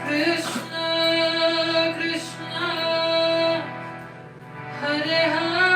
Krishna Krishna Hare Hare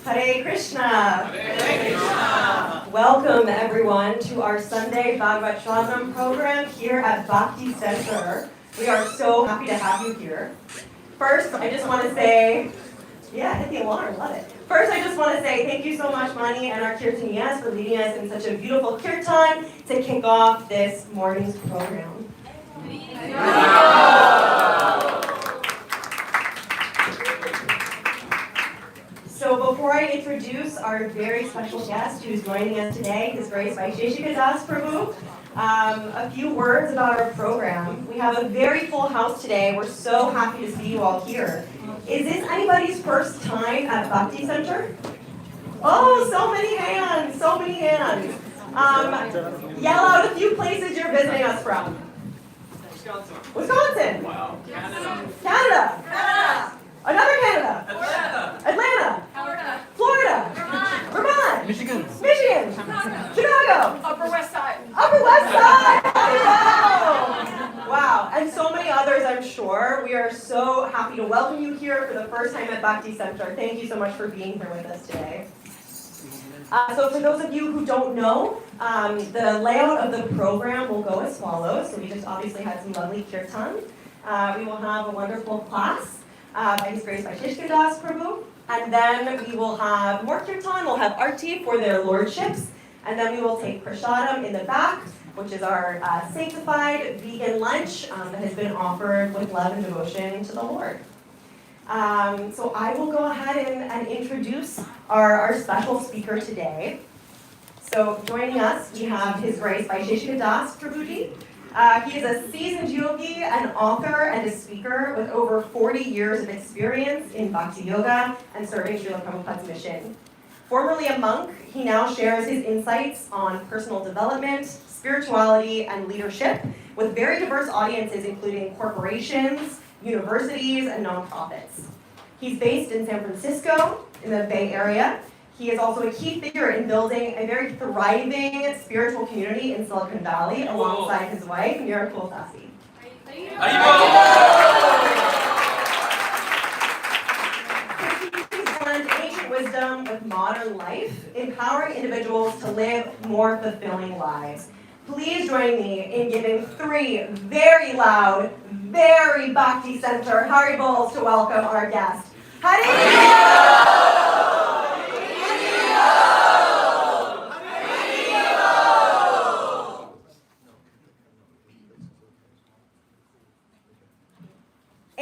Hare Krishna. Hare Krishna. Welcome everyone to our Sunday Bhagavat Sravana program here at Bhakti Center. We are so happy to have you here. First, I just want to say, hit the alarm, love it. First, I just want to say thank you so much, Mani and our kirtaniyas, for leading us in such a beautiful kirtan to kick off this morning's program. So before I introduce our very special guest who's joining us today, His Grace Vaisesika Prabhu, a few words about our program. We have a very full house today. We're so happy to see you all here. Is this anybody's first time at Bhakti Center? Oh, so many hands, so many hands. Yell out a few places you're visiting us from. Wisconsin. Wow. Canada. Another Canada. Atlanta. Florida. Vermont. Michigan. Chicago. Upper West Side. Wow, and so many others, I'm sure. We are so happy to welcome you here for the first time at Bhakti Center. Thank you so much for being here with us today. So for those of you who don't know, the layout of the program will go as follows. So we just obviously had some lovely kirtan. We will have a wonderful class by His Grace Vaisesika Prabhu. And then we will have more kirtan. We'll have arti for their lordships. And then we will take prasadam in the back, which is our sanctified vegan lunch that has been offered with love and devotion to the Lord. So I will go ahead and introduce our special speaker today. So joining us, we have His Grace Vaisesika Prabhuji. He is a seasoned yogi, an author, and a speaker with over 40 years of experience in Bhakti Yoga and serving Srila Prabhupada's mission. Formerly a monk, he now shares his insights on personal development, spirituality, and leadership with very diverse audiences including corporations, universities, and nonprofits. He's based in San Francisco, in the Bay Area. He is also a key figure in building a very thriving spiritual community in Silicon Valley alongside his wife, Miracle Dasi. Ancient wisdom with modern life, empowering individuals to live more fulfilling lives. Please join me in giving 3 very loud, very Bhakti Center Haribols to welcome our guest. Haribol!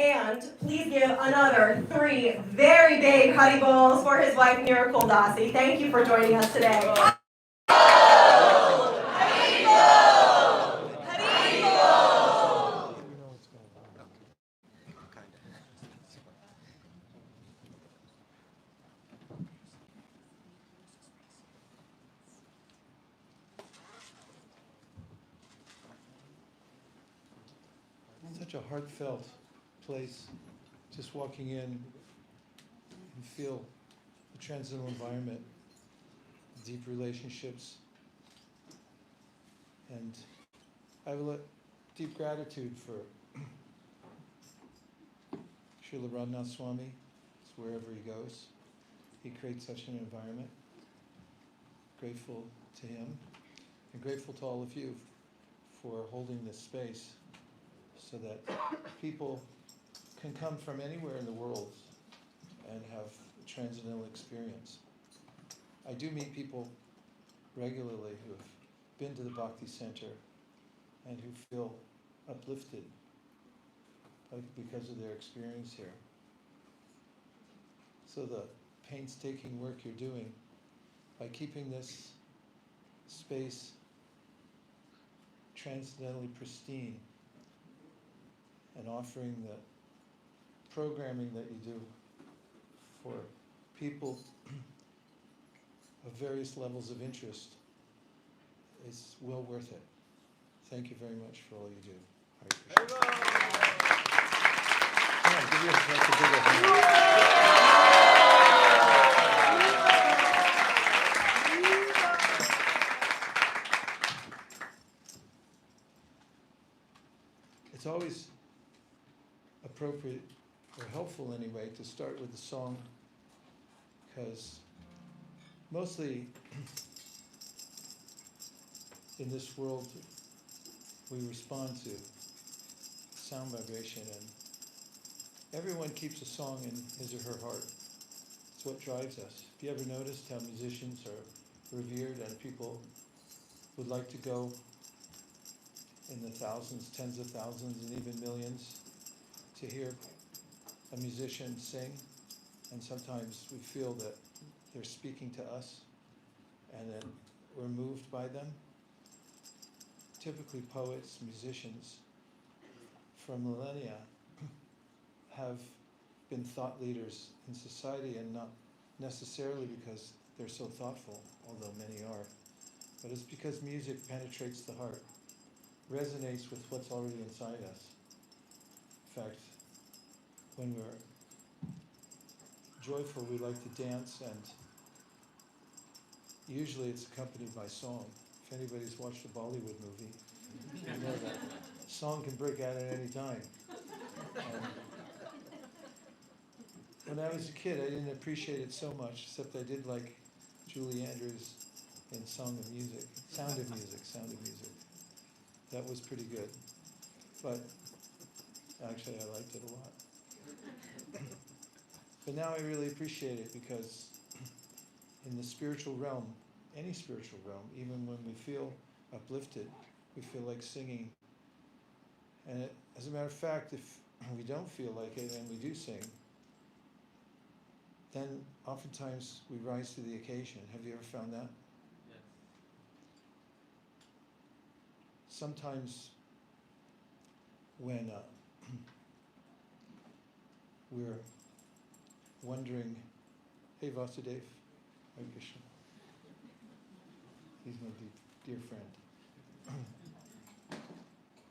And please give another 3 very big Haribols for his wife, Miracle Dasi. Thank you for joining us today. Such a heartfelt place, just walking in and feel the transcendental environment, deep relationships, and I have a deep gratitude for Srila Radhanath Swami. It's wherever he goes, he creates such an environment. Grateful to him, and grateful to all of you for holding this space, so that people can come from anywhere in the world and have a transcendental experience. I do meet people regularly who have been to the Bhakti Center and who feel uplifted because of their experience here. So the painstaking work you're doing by keeping this space transcendentally pristine and offering the programming that you do for people of various levels of interest is well worth it. Thank you very much for all you do. Hare Krishna. Come on, give yourself a big hand. It's always appropriate, or helpful anyway, to start with the song, because Mostly in this world we respond to sound vibration, and everyone keeps a song in his or her heart. It's what drives us. Have you ever noticed how musicians are revered and people would like to go in the thousands, tens of thousands, and even millions to hear a musician sing? And sometimes we feel that they're speaking to us and that we're moved by them. Typically poets, musicians from millennia have been thought leaders in society, and not necessarily because they're so thoughtful, although many are, but it's because music penetrates the heart, resonates with what's already inside us. In fact, when we're joyful, we like to dance, and usually it's accompanied by song. If anybody's watched a Bollywood movie, you know that song can break out at any time. When I was a kid, I didn't appreciate it so much, except I did like Julie Andrews in Sound of Music. That was pretty good. But actually, I liked it a lot. But now I really appreciate it, because in the spiritual realm, any spiritual realm, even when we feel uplifted, we feel like singing. And as a matter of fact, if we don't feel like it and we do sing, then oftentimes we rise to the occasion. Have you ever found that? Yes. Sometimes when we're wondering, hey Vasudev, Hare Krishna. He's my dear friend.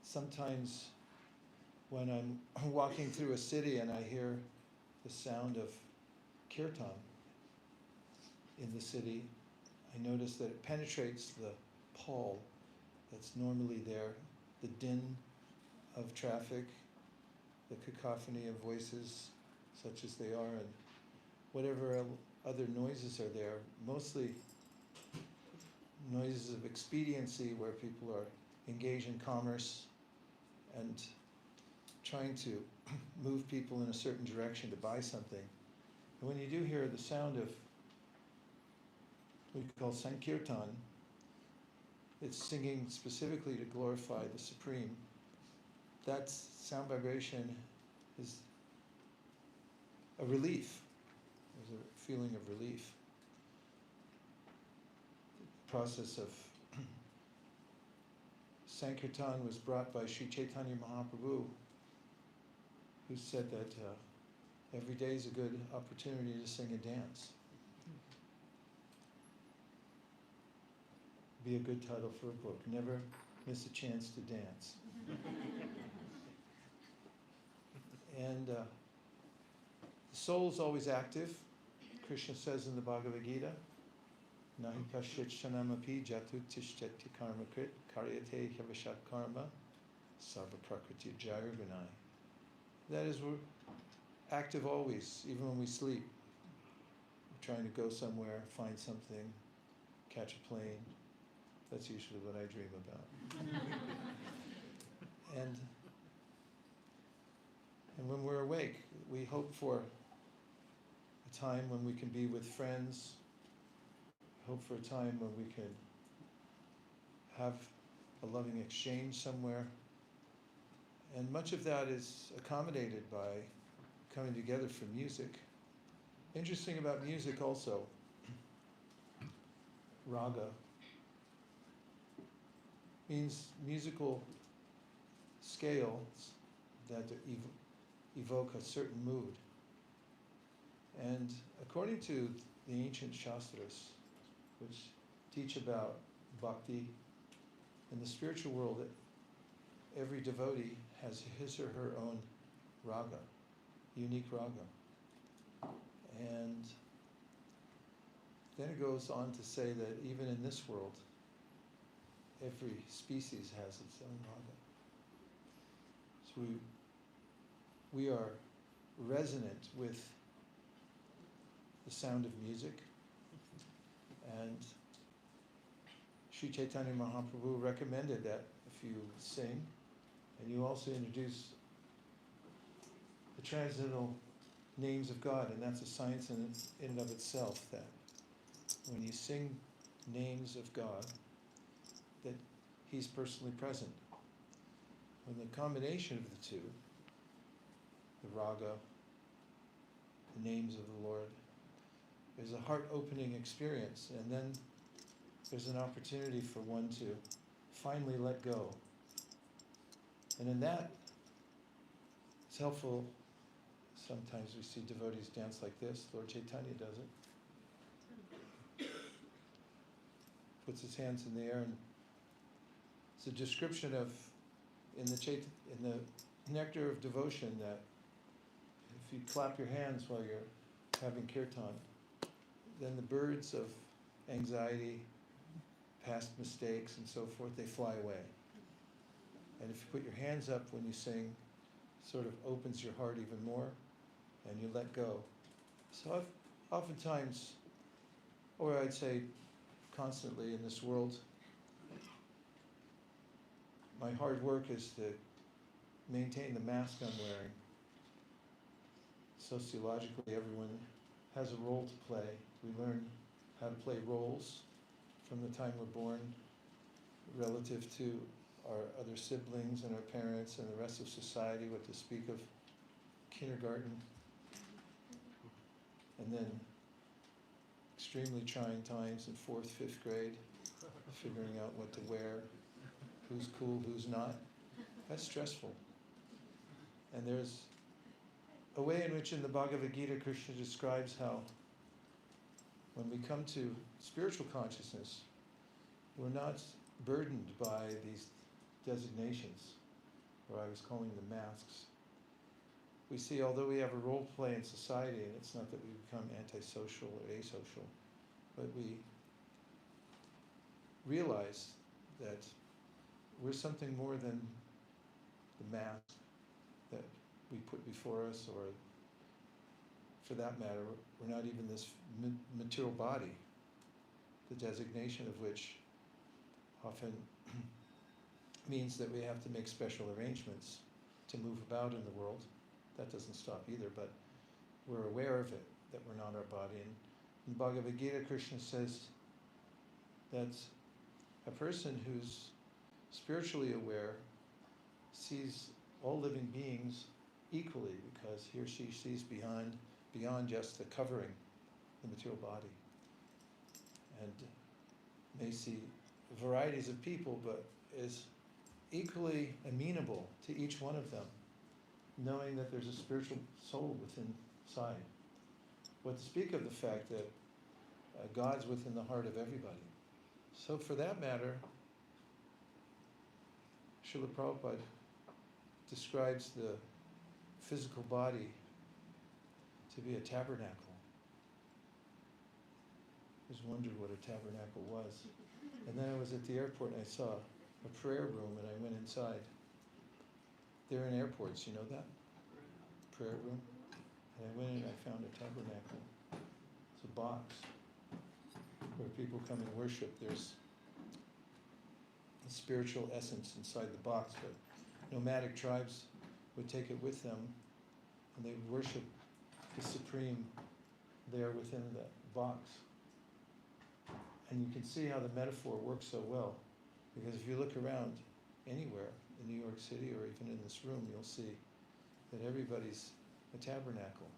Sometimes when I'm walking through a city and I hear the sound of kirtan in the city, I notice that it penetrates the pall that's normally there, the din of traffic, the cacophony of voices, such as they are, and whatever other noises are there, mostly noises of expediency where people are engaged in commerce and trying to move people in a certain direction to buy something. And when you do hear the sound of what we call Sankirtan, it's singing specifically to glorify the Supreme. That sound vibration is a relief. There's a feeling of relief. The process of Sankirtan was brought by Sri Chaitanya Mahaprabhu, who said that every day is a good opportunity to sing and dance. Be a good title for a book. Never miss a chance to dance. And the soul is always active. Krishna says in the Bhagavad Gita, Nahi kasyat shanamapi jatu tishteti karma krit karyate havashat karma sarva prakriti jayargunai. That is, we're active always, even when we sleep. We're trying to go somewhere, find something, catch a plane. That's usually what I dream about. And when we're awake, we hope for a time when we can be with friends, hope for a time when we can have a loving exchange somewhere. And much of that is accommodated by coming together for music. Interesting about music also, raga means musical scales that evoke a certain mood. And according to the ancient Shastras, which teach about bhakti, in the spiritual world, every devotee has his or her own raga, unique raga. And then it goes on to say that even in this world, every species has its own raga. So we are resonant with the sound of music. And Sri Chaitanya Mahaprabhu recommended that if you sing, and you also introduce the transcendental names of God, and that's a science in and of itself, that when you sing names of God, that He's personally present. When the combination of the two, the raga, the names of the Lord, is a heart-opening experience, and then there's an opportunity for one to finally let go. And in that, it's helpful. Sometimes we see devotees dance like this. Lord Chaitanya does it. Puts his hands in the air, and it's a description of, in the nectar of devotion, that if you clap your hands while you're having kirtan, then the birds of anxiety, past mistakes, and so forth, they fly away. And if you put your hands up when you sing, it sort of opens your heart even more, and you let go. So I've oftentimes, or I'd say constantly in this world, my hard work is to maintain the mask I'm wearing. Sociologically, everyone has a role to play. We learn how to play roles from the time we're born relative to our other siblings and our parents and the rest of society, what to speak of kindergarten, and then extremely trying times in 4th, 5th grade, figuring out what to wear, who's cool, who's not. That's stressful. And there's a way in which in the Bhagavad Gita, Krishna describes how when we come to spiritual consciousness, we're not burdened by these designations, or I was calling them masks. We see, although we have a role to play in society, and it's not that we become antisocial or asocial, but we realize that we're something more than the mask that we put before us, or for that matter, we're not even this material body, the designation of which often means that we have to make special arrangements to move about in the world. That doesn't stop either, but we're aware of it, that we're not our body. And in Bhagavad Gita, Krishna says that a person who's spiritually aware sees all living beings equally, because he or she sees beyond just the covering, the material body, and may see varieties of people, but is equally amenable to each one of them, knowing that there's a spiritual soul within inside. What to speak of the fact that God's within the heart of everybody. So for that matter, Srila Prabhupada describes the physical body to be a tabernacle. I just wondered what a tabernacle was. And then I was at the airport and I saw a prayer room and I went inside. They're in airports, you know that? Prayer room. And I went in and I found a tabernacle. It's a box where people come and worship. There's a spiritual essence inside the box, but nomadic tribes would take it with them and they would worship the Supreme there within the box. And you can see how the metaphor works so well, because if you look around anywhere in New York City or even in this room, you'll see that everybody's a tabernacle.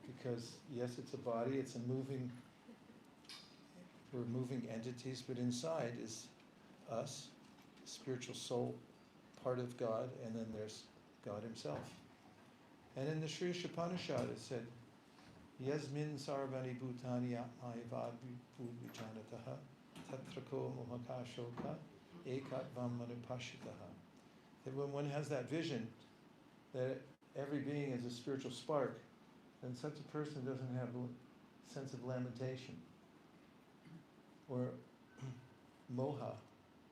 Because yes, it's a body, it's a moving, we're moving entities, but inside is us, spiritual soul, part of God, and then there's God Himself. And in the Sri Upanishad it said, Yasmin sarvani bhutani atmaivad bhujanataha tatrako mohakashoka ekatvam manupashitaha. That when one has that vision that every being is a spiritual spark, then such a person doesn't have a sense of lamentation or moha,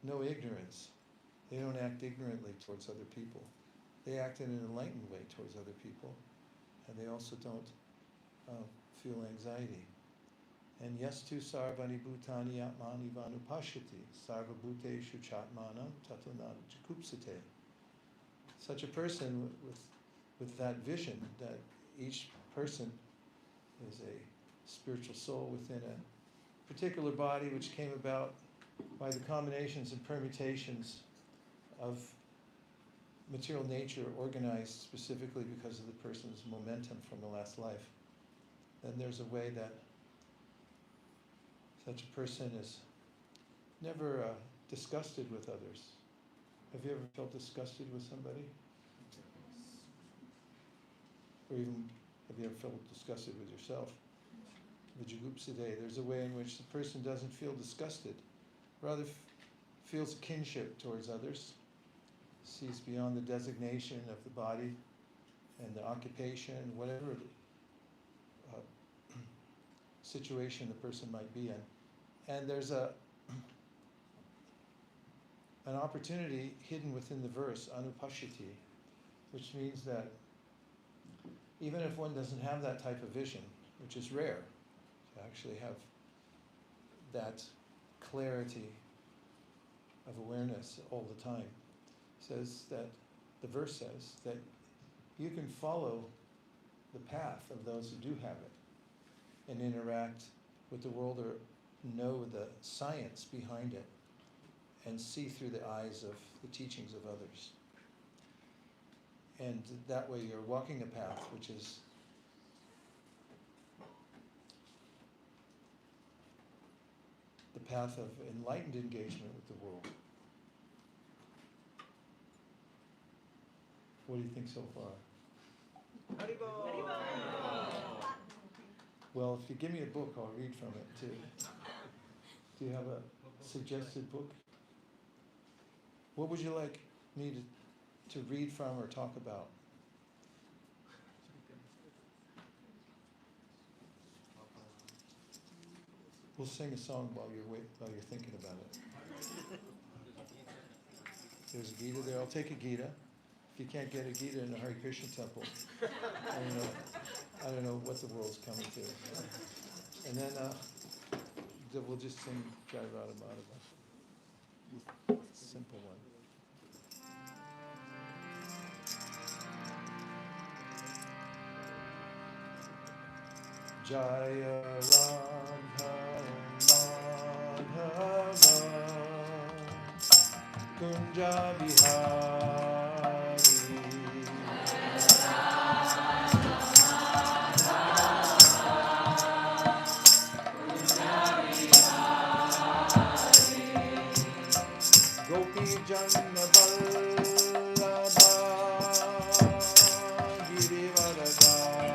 no ignorance. They don't act ignorantly towards other people. They act in an enlightened way towards other people, and they also don't feel anxiety. And yastu sarvani bhutani atmani vanupashati sarva bhuteshu chatmanam tatonam jakupsate. Such a person with that vision that each person is a spiritual soul within a particular body which came about by the combinations and permutations of material nature organized specifically because of the person's momentum from the last life, then there's a way that such a person is never disgusted with others. Have you ever felt disgusted with somebody? Or even, have you ever felt disgusted with yourself? Vijagupsade, there's a way in which the person doesn't feel disgusted, rather feels kinship towards others, sees beyond the designation of the body and the occupation, whatever situation the person might be in. And there's an opportunity hidden within the verse, anupashati, which means that even if one doesn't have that type of vision, which is rare, to actually have that clarity of awareness all the time, says that, the verse says that you can follow the path of those who do have it and interact with the world or know the science behind it and see through the eyes of the teachings of others. And that way you're walking a path which is the path of enlightened engagement with the world. What do you think so far? Haribol. Well, if you give me a book, I'll read from it too. Do you have a suggested book? What would you like me to read from or talk about? We'll sing a song while you're thinking about it. There's a Gita there. I'll take a Gita. If you can't get a Gita in the Hare Krishna temple, I don't know what the world's coming to. And then we'll just sing Jai Radha Madhava. Simple one. Jaya Radha Madhava Kunja Bihari Gopi Janna Vallabha Girivaradhari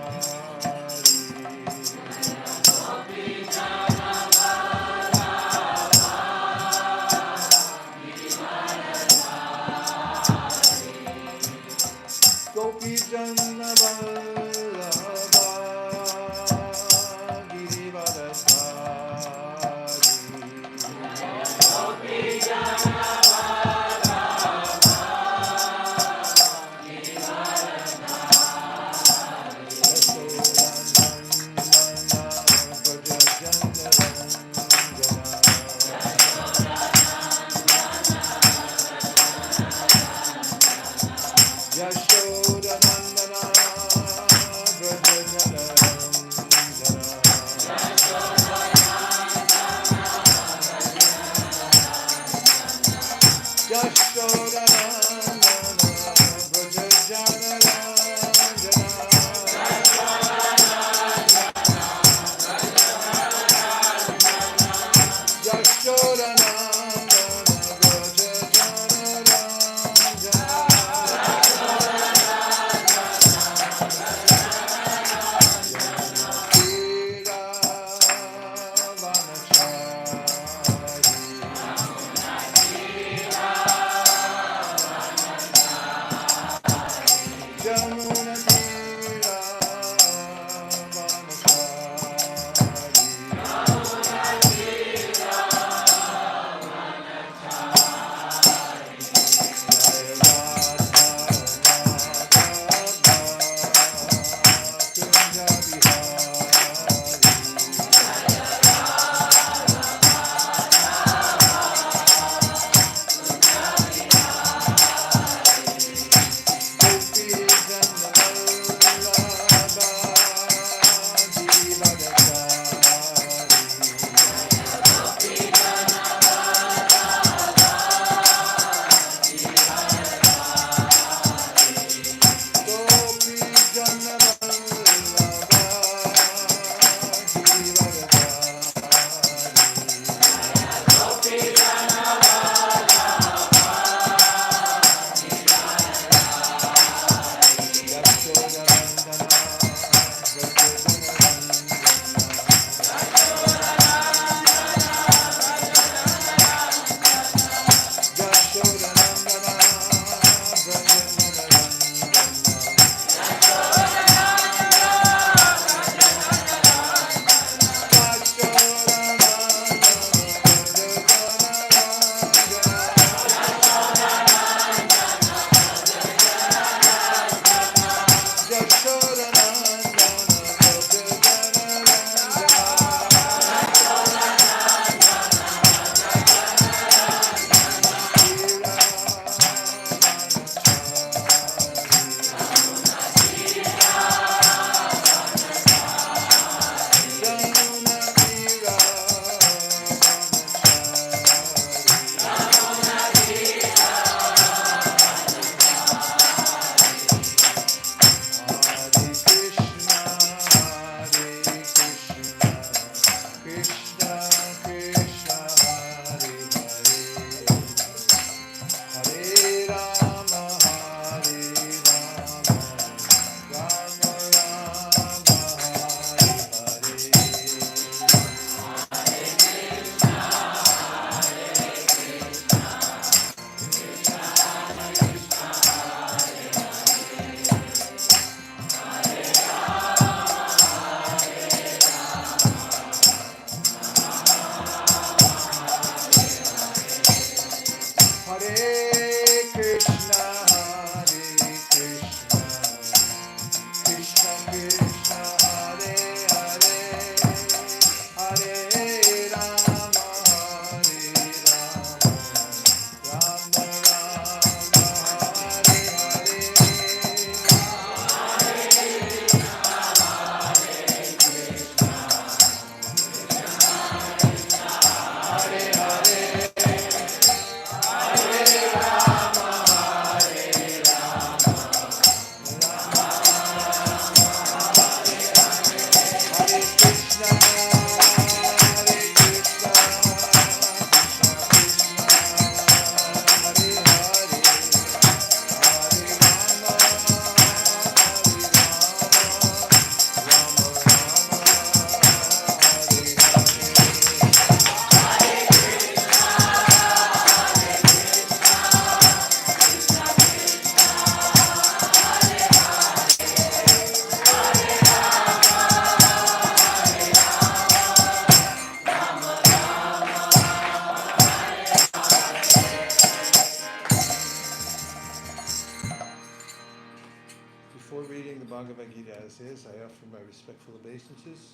Grace, I offer my respectful obeisances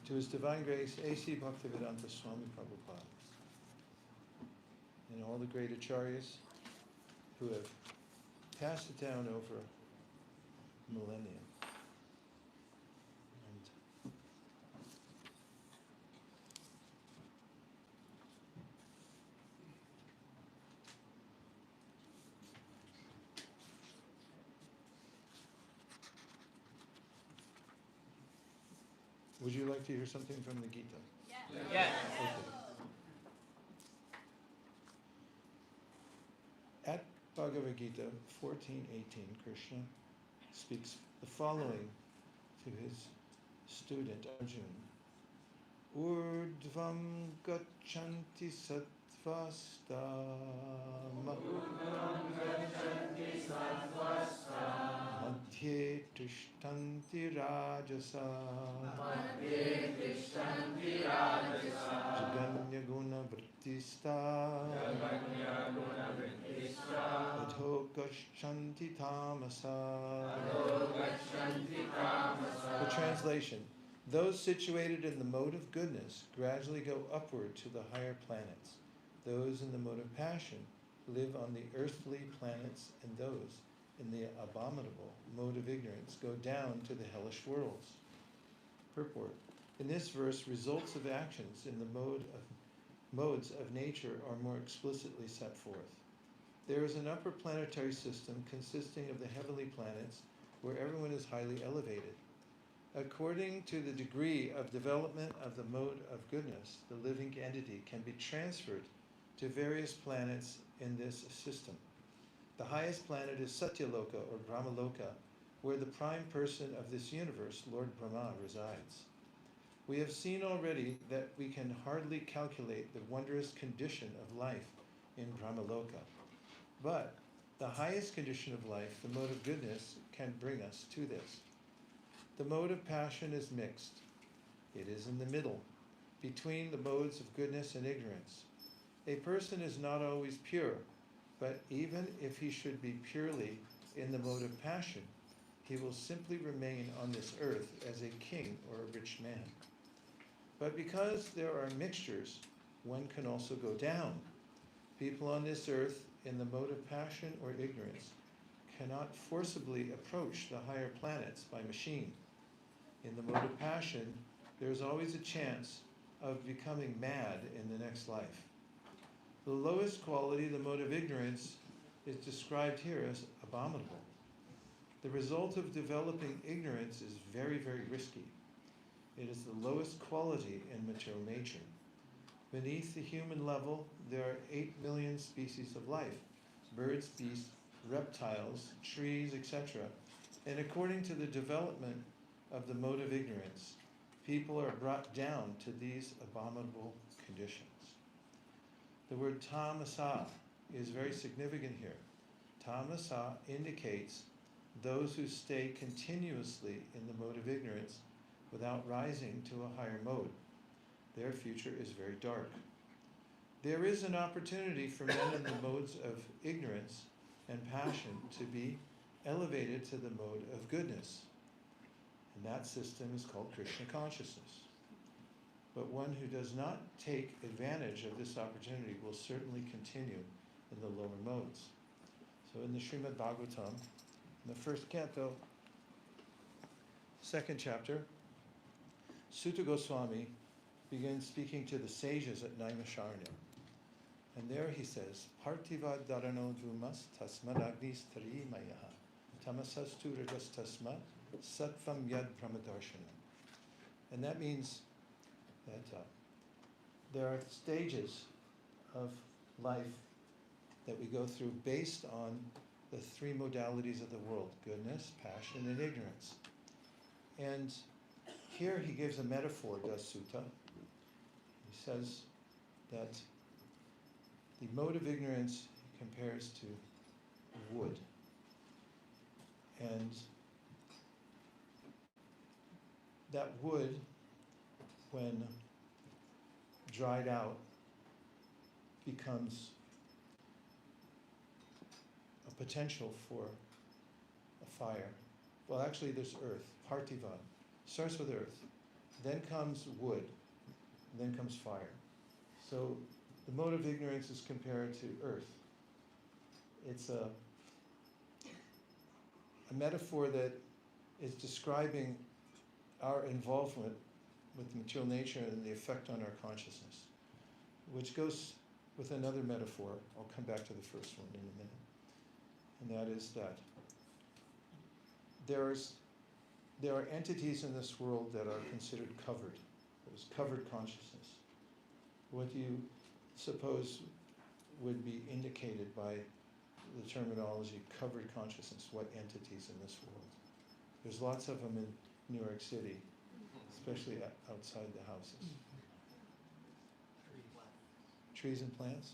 to His Divine Grace, A.C. Bhaktivedanta Swami Prabhupada, and all the great acharyas who have passed it down over millennia. And would you like to hear something from the Gita? Yes. Okay. At Bhagavad Gita 14:18, Krishna speaks the following to his student Arjuna. Urdhvam gachanti sattvastam madhye tishtanti rajasa jaganya guna vrittista adho gachanti tamasa. The translation: those situated in the mode of goodness gradually go upward to the higher planets. Those in the mode of passion live on the earthly planets, and those in the abominable mode of ignorance go down to the hellish worlds. Purport: in this verse, results of actions in the modes of nature are more explicitly set forth. There is an upper planetary system consisting of the heavenly planets where everyone is highly elevated. According to the degree of development of the mode of goodness, the living entity can be transferred to various planets in this system. The highest planet is Satyaloka or Brahmaloka, where the prime person of this universe, Lord Brahma, resides. We have seen already that we can hardly calculate the wondrous condition of life in Brahmaloka. But the highest condition of life, the mode of goodness, can bring us to this. The mode of passion is mixed. It is in the middle, between the modes of goodness and ignorance. A person is not always pure, but even if he should be purely in the mode of passion, he will simply remain on this earth as a king or a rich man. But because there are mixtures, one can also go down. People on this earth in the mode of passion or ignorance cannot forcibly approach the higher planets by machine. In the mode of passion, there is always a chance of becoming mad in the next life. The lowest quality, the mode of ignorance, is described here as abominable. The result of developing ignorance is very, very risky. It is the lowest quality in material nature. Beneath the human level, there are 8 million species of life: birds, beasts, reptiles, trees, etc. And according to the development of the mode of ignorance, people are brought down to these abominable conditions. The word tamasa is very significant here. Tamasa indicates those who stay continuously in the mode of ignorance without rising to a higher mode. Their future is very dark. There is an opportunity for men in the modes of ignorance and passion to be elevated to the mode of goodness. And that system is called Krishna consciousness. But one who does not take advantage of this opportunity will certainly continue in the lower modes. So in the Srimad Bhagavatam, in the first canto, second chapter, Sutta Goswami begins speaking to the sages at Naimisharanya. And there he says, Partiva dharano dhumas tasmadagnis tarimayaha tamasastu rajas tasma sattvam yad brahmadarshana. And that means that there are stages of life that we go through based on the three modalities of the world: goodness, passion, and ignorance. And here he gives a metaphor, does Sutta. He says that the mode of ignorance compares to wood. And that wood, when dried out, becomes a potential for a fire, well, actually there's earth, Parthiva. Starts with earth. Then comes wood. Then comes fire. So the mode of ignorance is compared to earth. It's a metaphor that is describing our involvement with material nature and the effect on our consciousness, which goes with another metaphor. I'll come back to the first one in a minute. And that is that there are entities in this world that are considered covered. There's covered consciousness. What do you suppose would be indicated by the terminology covered consciousness? What entities in this world? There's lots of them in New York City, especially outside the houses. Trees and plants?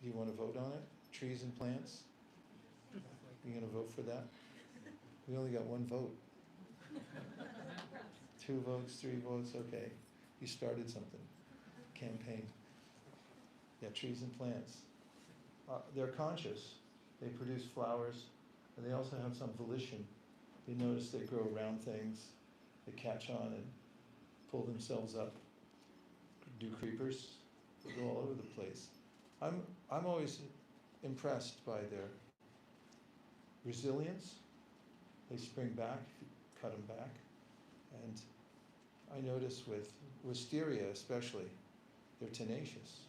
Do you want to vote on it? Trees and plants? You going to vote for that? We only got one vote. 2 votes, 3 votes, okay. You started something. Campaign. Yeah, trees and plants. They're conscious. They produce flowers, and they also have some volition. You notice they grow around things, they catch on and pull themselves up. Do creepers. They go all over the place. I'm always impressed by their resilience. They spring back, cut them back. And I notice with wisteria especially, they're tenacious.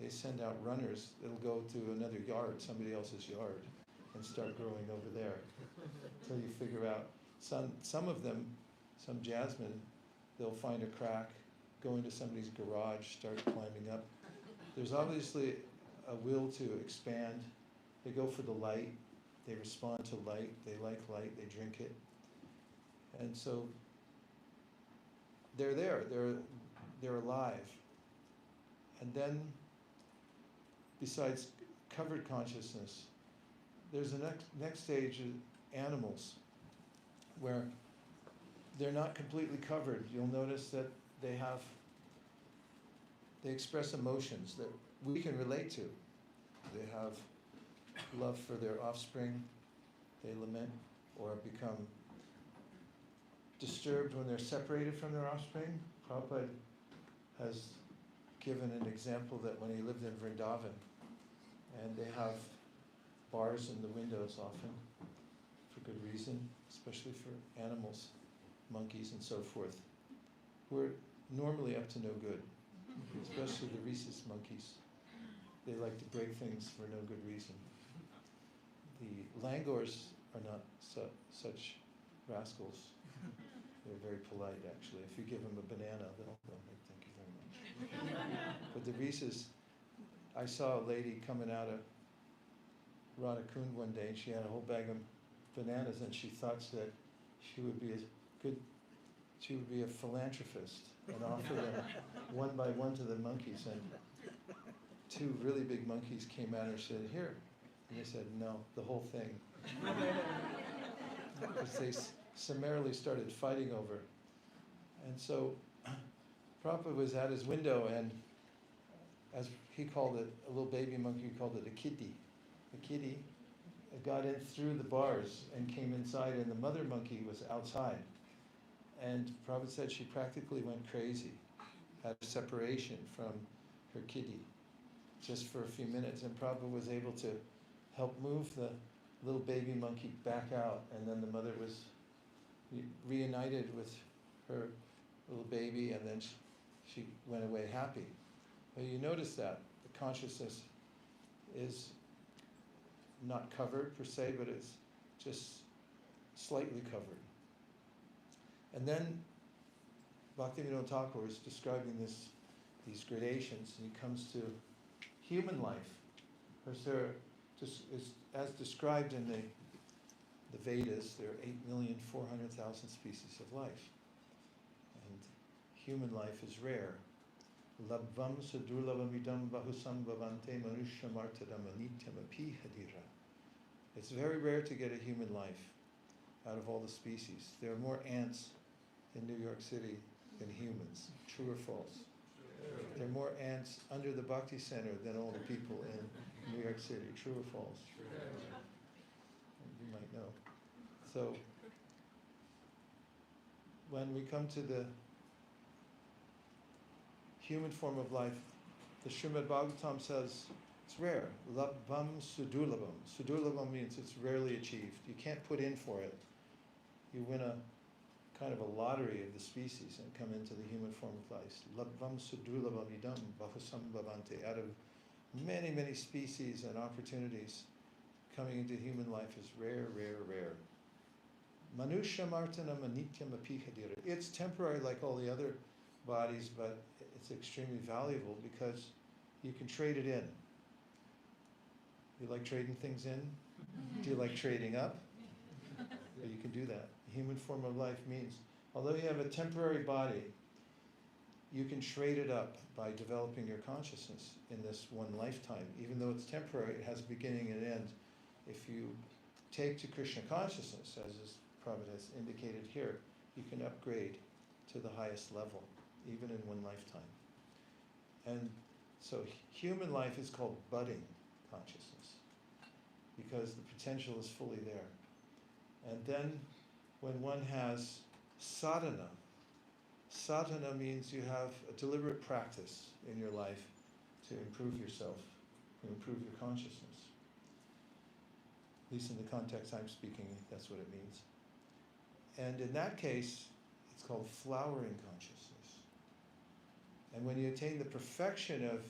They send out runners that'll go to another yard, somebody else's yard, and start growing over there until you figure out. Some of them, some jasmine, they'll find a crack, go into somebody's garage, start climbing up. There's obviously a will to expand. They go for the light. They respond to light. They like light. They drink it. And so they're there. They're alive. And then, besides covered consciousness, there's a next stage of animals where they're not completely covered. You'll notice that they express emotions that we can relate to. They have love for their offspring. They lament or become disturbed when they're separated from their offspring. Prabhupada has given an example that when he lived in Vrindavan, and they have bars in the windows often, for good reason, especially for animals, monkeys and so forth, who are normally up to no good, especially the rhesus monkeys. They like to break things for no good reason. The langurs are not such rascals. They're very polite, actually. If you give them a banana, they'll go, thank you very much. But the rhesus, I saw a lady coming out of Radhakund one day, and she had a whole bag of bananas, and she thought that she would be a philanthropist and offer them one by one to the monkeys. And 2 really big monkeys came at her and said, "Here." And they said, "No, the whole thing." Because they summarily started fighting over. And so Prabhupada was at his window, and as he called it, a little baby monkey, he called it a kitty. The kitty got in through the bars and came inside, and the mother monkey was outside. And Prabhupada said she practically went crazy, had a separation from her kitty just for a few minutes. And Prabhupada was able to help move the little baby monkey back out, and then the mother was reunited with her little baby, and then she went away happy. But you notice that the consciousness is not covered per se, but it's just slightly covered. And then Bhaktivinoda Thakur is describing these gradations, and he comes to human life. Because there is, as described in the Vedas, there are 8,400,000 species of life. And human life is rare. Labvam sadurlabamidam bahusam bhavante manushamartadam anityam api hadira. It's very rare to get a human life out of all the species. There are more ants in New York City than humans. True or false? There are more ants under the Bhakti Center than all the people in New York City. True or false? You might know. So when we come to the human form of life, the Srimad Bhagavatam says it's rare. Labvam sudurlabham. Sudurlabham means it's rarely achieved. You can't put in for it. You win a kind of a lottery of the species and come into the human form of life. Labvam sudurlabham idam bahusam bhavante. Out of many, many species and opportunities, coming into human life is rare, rare, rare. Manusha martanam anityam apihadira. It's temporary like all the other bodies, but it's extremely valuable because you can trade it in. You like trading things in? Do you like trading up? Well, you can do that. The human form of life means, although you have a temporary body, you can trade it up by developing your consciousness in this one lifetime. Even though it's temporary, it has a beginning and an end. If you take to Krishna consciousness, as is Prabhupada has indicated here, you can upgrade to the highest level, even in one lifetime. And so human life is called budding consciousness, because the potential is fully there. And then when one has sadhana, sadhana means you have a deliberate practice in your life to improve yourself, to improve your consciousness. At least in the context I'm speaking, that's what it means. And in that case, it's called flowering consciousness. And when you attain the perfection of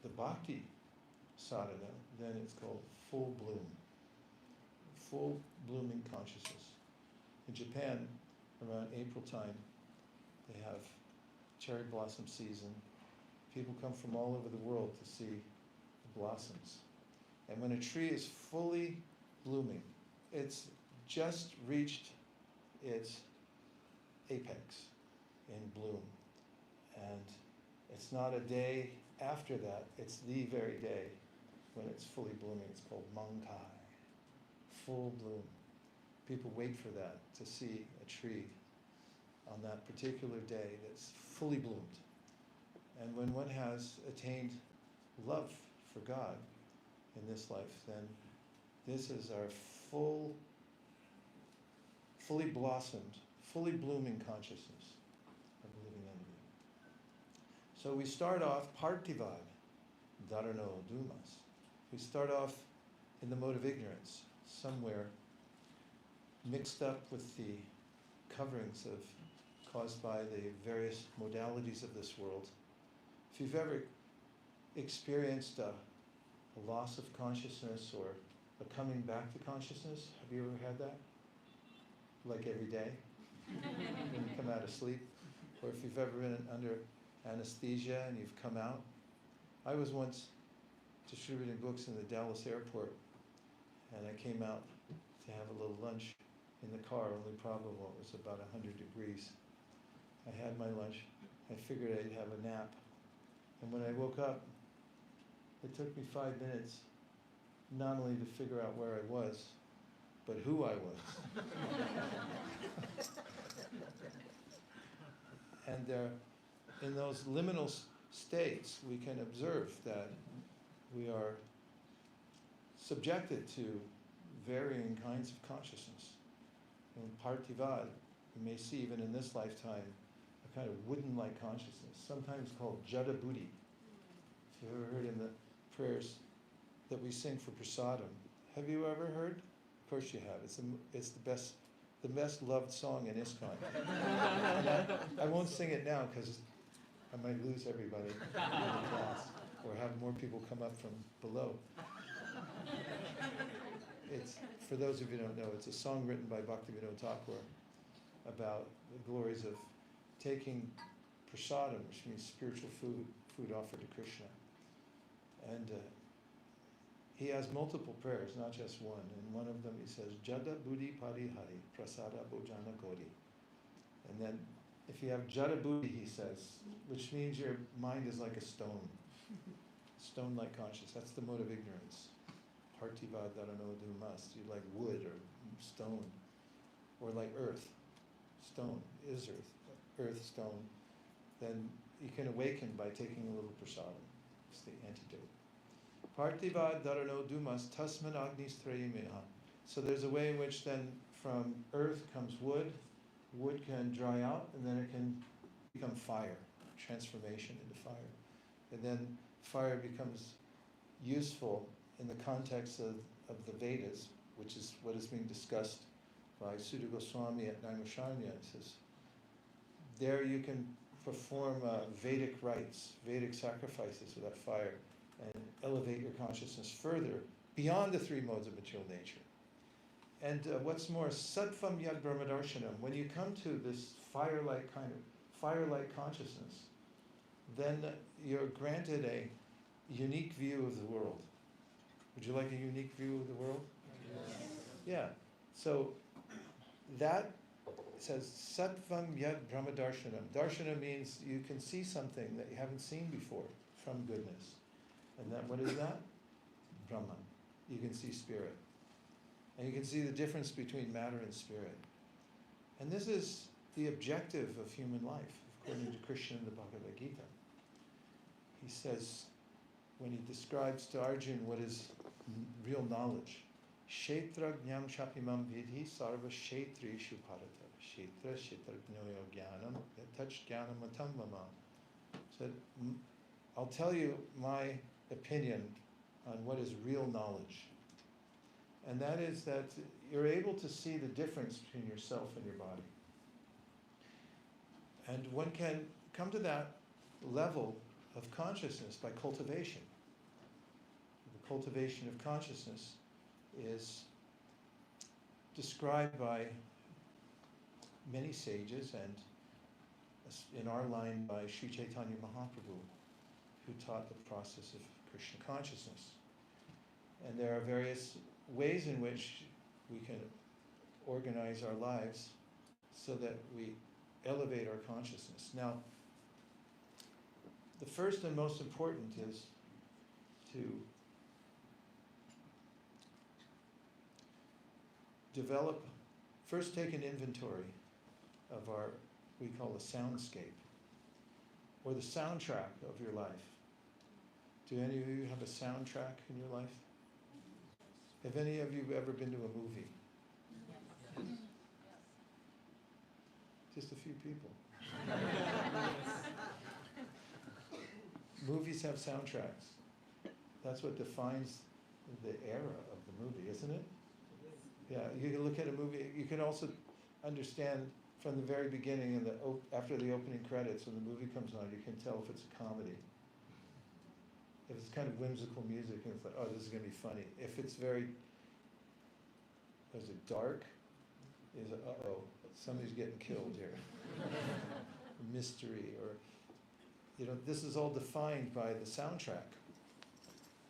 the bhakti sadhana, then it's called full bloom, full blooming consciousness. In Japan, around April time, they have cherry blossom season. People come from all over the world to see the blossoms. And when a tree is fully blooming, it's just reached its apex in bloom. And it's not a day after that, it's the very day when it's fully blooming. It's called Mankai, full bloom. People wait for that, to see a tree on that particular day that's fully bloomed. And when one has attained love for God in this life, then this is our fully blossomed, fully blooming consciousness of the living entity. So we start off partivad, dharano dumas. We start off in the mode of ignorance, somewhere mixed up with the coverings caused by the various modalities of this world. If you've ever experienced a loss of consciousness or a coming back to consciousness, have you ever had that? Like every day, when you come out of sleep? Or if you've ever been under anesthesia and you've come out? I was once distributing books in the Dallas airport, and I came out to have a little lunch in the car. Only problem was about 100 degrees. I had my lunch. I figured I'd have a nap. And when I woke up, it took me 5 minutes not only to figure out where I was, but who I was. And in those liminal states, we can observe that we are subjected to varying kinds of consciousness. In Partivad, you may see even in this lifetime a kind of wooden-like consciousness, sometimes called Jada Buddhi. If you've ever heard in the prayers that we sing for prasadam, have you ever heard? Of course you have. It's the best loved song in ISKCON. I won't sing it now because I might lose everybody in the class or have more people come up from below. It's, for those of you who don't know, it's a song written by Bhaktivinoda Thakur about the glories of taking prasadam, which means spiritual food offered to Krishna. And he has multiple prayers, not just one. And one of them he says, Jada Buddhi Pari Hari, Prasada Bojana Gori. And then if you have Jada Buddhi, he says, which means your mind is like a stone. Stone-like conscious. That's the mode of ignorance. Partivad dharano dumas. You like wood or stone. Or like earth. Stone is earth. Earth, stone. Then you can awaken by taking a little prasadam. It's the antidote. Partivad dharano dumas tasman agnis trayimeha. So there's a way in which then from earth comes wood, wood can dry out, and then it can become fire, transformation into fire. And then fire becomes useful in the context of the Vedas, which is what is being discussed by Sutta Goswami at Naimisharanya. It says, there you can perform Vedic rites, Vedic sacrifices with that fire, and elevate your consciousness further beyond the three modes of material nature. And what's more, Sattvam Yad Brahmadarshanam, when you come to this fire-like consciousness, then you're granted a unique view of the world. Would you like a unique view of the world? Yes. Yeah. So that says Sattvam Yad Brahmadarshanam. Darshana means you can see something that you haven't seen before from goodness. And that, what is that? Brahman. You can see spirit. And you can see the difference between matter and spirit. And this is the objective of human life, according to Krishna in the Bhagavad Gita. He says, when he describes to Arjuna what is real knowledge, Kshetra Jnam Shapimam Vidhi Sarva Kshetrishu Bharata. Kshetra Kshetrajnoyo Jnanam Touch Jnanam Matam Mama. Said, I'll tell you my opinion on what is real knowledge. And that is that you're able to see the difference between yourself and your body. And one can come to that level of consciousness by cultivation. The cultivation of consciousness is described by many sages, and in our line by Sri Chaitanya Mahaprabhu, who taught the process of Krishna consciousness. And there are various ways in which we can organize our lives so that we elevate our consciousness. Now, the first and most important is to develop, first take an inventory of our, we call the soundscape, or the soundtrack of your life. Do any of you have a soundtrack in your life? Have any of you ever been to a movie? Yes. Just a few people. Movies have soundtracks. That's what defines the era of the movie, isn't it? Yeah, you can look at a movie, you can also understand from the very beginning and after the opening credits, when the movie comes on, you can tell if it's a comedy. If it's kind of whimsical music and it's like, oh, this is going to be funny. If it's very, is it dark? Is it, uh-oh, somebody's getting killed here. Mystery, or, this is all defined by the soundtrack.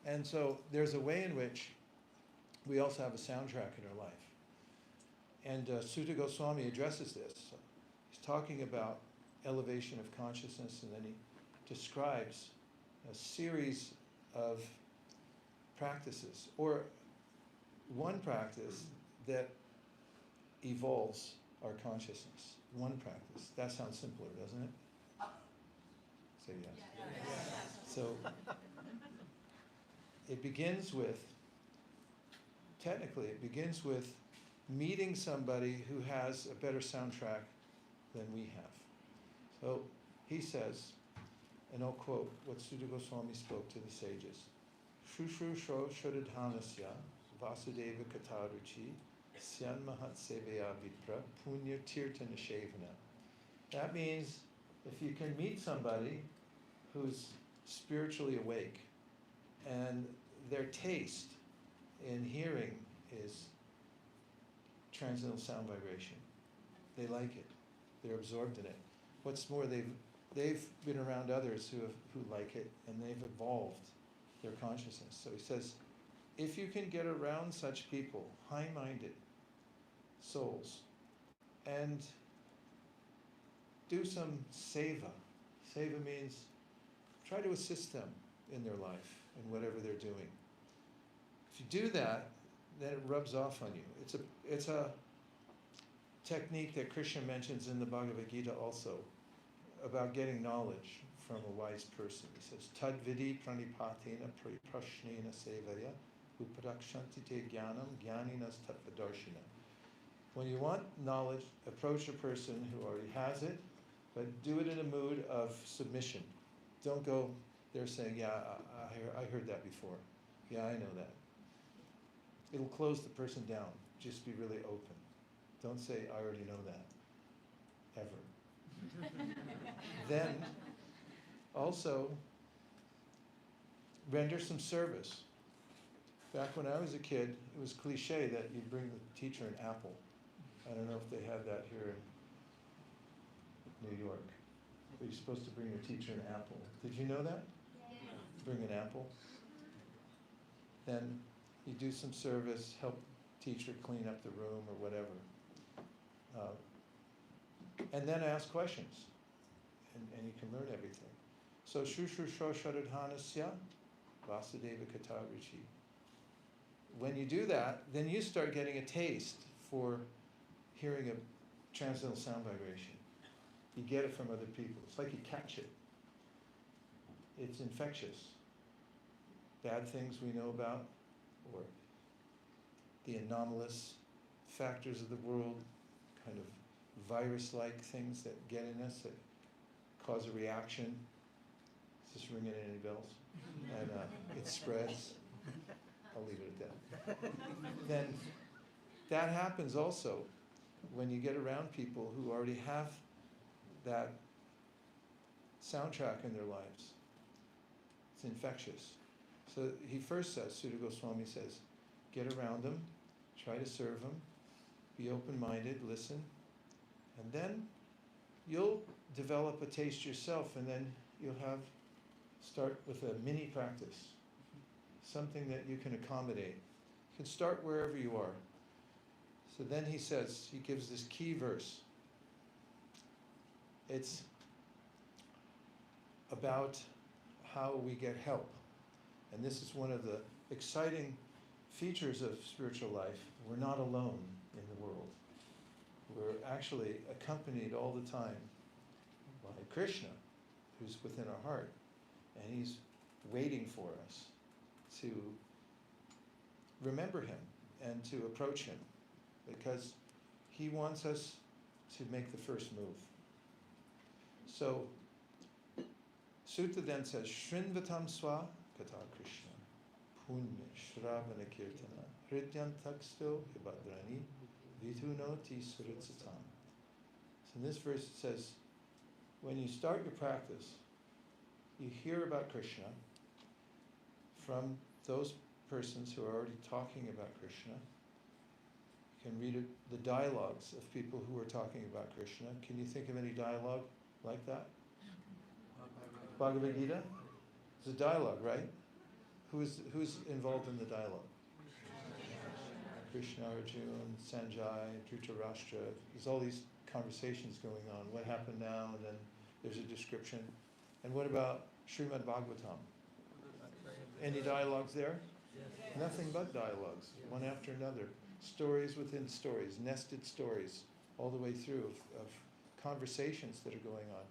And so there's a way in which we also have a soundtrack in our life. And Sutta Goswami addresses this. He's talking about elevation of consciousness, and then he describes a series of practices, or one practice that evolves our consciousness. One practice. That sounds simpler, doesn't it? Say yes. Yes. So it begins with, technically, it begins with meeting somebody who has a better soundtrack than we have. So he says, and I'll quote what Sutta Goswami spoke to the sages. Shushru Shro Shodadhanasya Vasudeva Kataruchi Syan Mahat Seveya Vipra Punya Tirtana Shavana. That means if you can meet somebody who's spiritually awake and their taste in hearing is transcendental sound vibration, they like it, they're absorbed in it. What's more, they've been around others who like it, and they've evolved their consciousness. So he says, if you can get around such people, high-minded souls, and do some seva. Seva means try to assist them in their life, in whatever they're doing. If you do that, then it rubs off on you. It's a technique that Krishna mentions in the Bhagavad Gita also, about getting knowledge from a wise person. He says, Tad vidi pranipatena prashnena sevaya upadakshanti te jnanam jnaninas tattvadarshina. When you want knowledge, approach a person who already has it, but do it in a mood of submission. Don't go there saying, yeah, I heard that before. Yeah, I know that. It'll close the person down. Just be really open. Don't say, I already know that, ever. Then, also, render some service. Back when I was a kid, it was cliche that you'd bring the teacher an apple. I don't know if they have that here in New York. But you're supposed to bring your teacher an apple. Did you know that? Yeah. Bring an apple. Then you do some service, help teacher clean up the room or whatever. And then ask questions. And you can learn everything. So, Shushrusha Sharadhanasya Vasudeva Katarichi. When you do that, then you start getting a taste for hearing a transcendental sound vibration. You get it from other people. It's like you catch it. It's infectious. Bad things we know about, or the anomalous factors of the world, kind of virus-like things that get in us that cause a reaction. Is this ringing any bells? And it spreads. I'll leave it at that. Then that happens also when you get around people who already have that soundtrack in their lives. It's infectious. So he first says, Sutta Goswami says, get around them, try to serve them, be open-minded, listen, and then you'll develop a taste yourself, and then you'll start with a mini practice, something that you can accommodate. You can start wherever you are. So then he says, he gives this key verse. It's about how we get help. And this is one of the exciting features of spiritual life. We're not alone in the world. We're actually accompanied all the time by Krishna, who's within our heart. And he's waiting for us to remember him and to approach him, because he wants us to make the first move. So, Sutta then says, Shrinvatam swa kata Krishna, punya shravana kirtana, hridyantaksto hibadrani, vitunoti suritsatam. So in this verse it says, when you start your practice, you hear about Krishna from those persons who are already talking about Krishna. You can read the dialogues of people who are talking about Krishna. Can you think of any dialogue like that? Bhagavad Gita? It's a dialogue, right? Who's involved in the dialogue? Krishna, Arjuna, Sanjay, Dhritarashtra. There's all these conversations going on. What happened now? And then there's a description. And what about Srimad Bhagavatam? Any dialogues there? Nothing but dialogues, one after another. Stories within stories, nested stories, all the way through of conversations that are going on.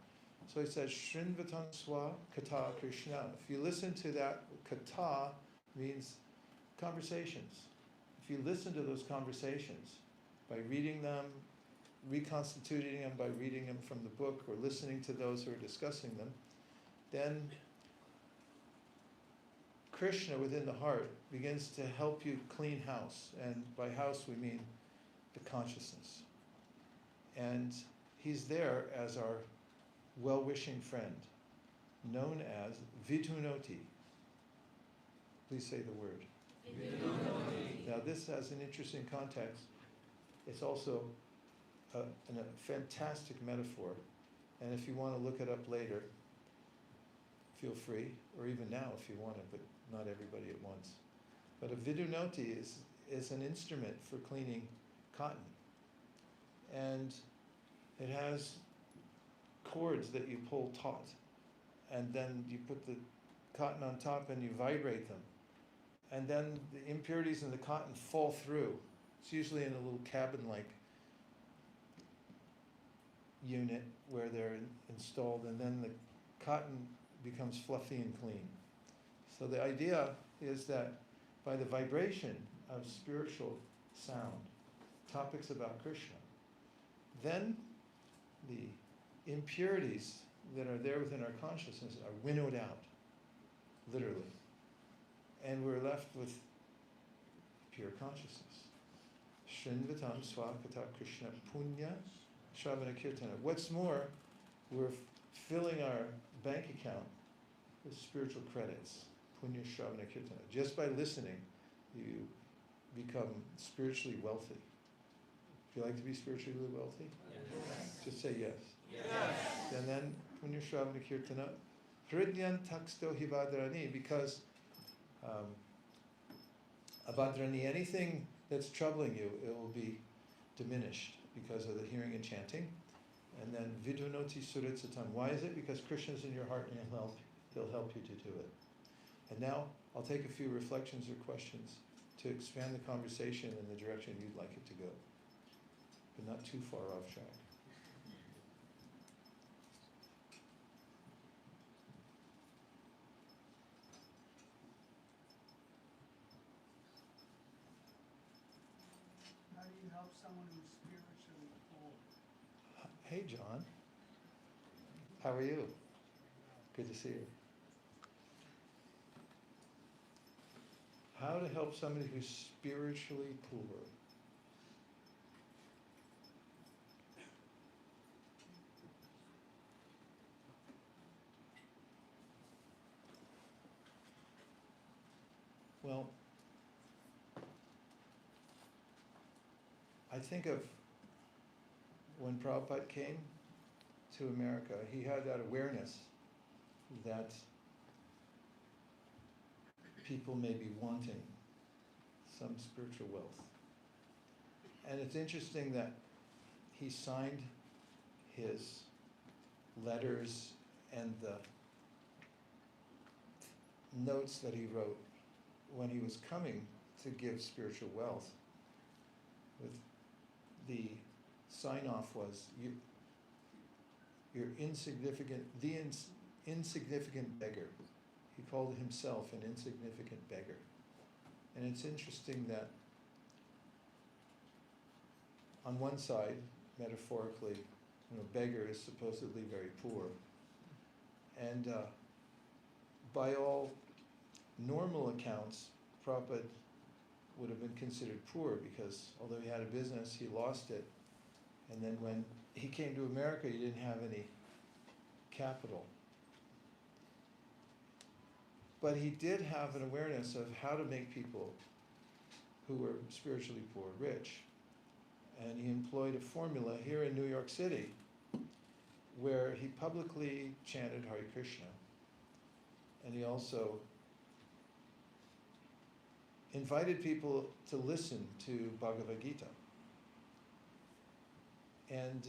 So it says, Shrinvatam swa kata Krishna. If you listen to that, kata means conversations. If you listen to those conversations by reading them, reconstituting them by reading them from the book, or listening to those who are discussing them, then Krishna within the heart begins to help you clean house. And by house we mean the consciousness. And he's there as our well-wishing friend, known as Vitunoti. Please say the word. Vitunoti. Now this has an interesting context. It's also a fantastic metaphor. And if you want to look it up later, feel free, or even now if you want to, but not everybody at once. But a vidunoti is an instrument for cleaning cotton. And it has cords that you pull taut. And then you put the cotton on top and you vibrate them. And then the impurities in the cotton fall through. It's usually in a little cabin-like unit where they're installed, and then the cotton becomes fluffy and clean. So the idea is that by the vibration of spiritual sound, topics about Krishna, then the impurities that are there within our consciousness are winnowed out, literally. And we're left with pure consciousness. Srinvatam Swakata Krishna Punya Shravana Kirtana. What's more, we're filling our bank account with spiritual credits. Punya Shravana Kirtana. Just by listening, you become spiritually wealthy. Would you like to be spiritually wealthy? Yes. Just say yes. Yes. And then Punya Shravana Kirtana. Hridyan Taksto Hivadrani, because Avadrani, anything that's troubling you, it will be diminished because of the hearing and chanting. And then Vidunoti Suritsatam. Why is it? Because Krishna's in your heart and he'll help you to do it. And now I'll take a few reflections or questions to expand the conversation in the direction you'd like it to go, but not too far off track. How do you help someone who's spiritually poor? Hey, John. How are you? Good to see you. How to help somebody who's spiritually poor? Well, I think of when Prabhupada came to America, he had that awareness that people may be wanting some spiritual wealth. And it's interesting that he signed his letters and the notes that he wrote when he was coming to give spiritual wealth. With the sign-off was, you're insignificant, insignificant beggar. He called himself an insignificant beggar. And it's interesting that on one side, metaphorically, beggar is supposedly very poor. And by all normal accounts, Prabhupada would have been considered poor because although he had a business, he lost it. And then when he came to America, he didn't have any capital. But he did have an awareness of how to make people who were spiritually poor rich. And he employed a formula here in New York City where he publicly chanted Hare Krishna. And he also invited people to listen to Bhagavad Gita. And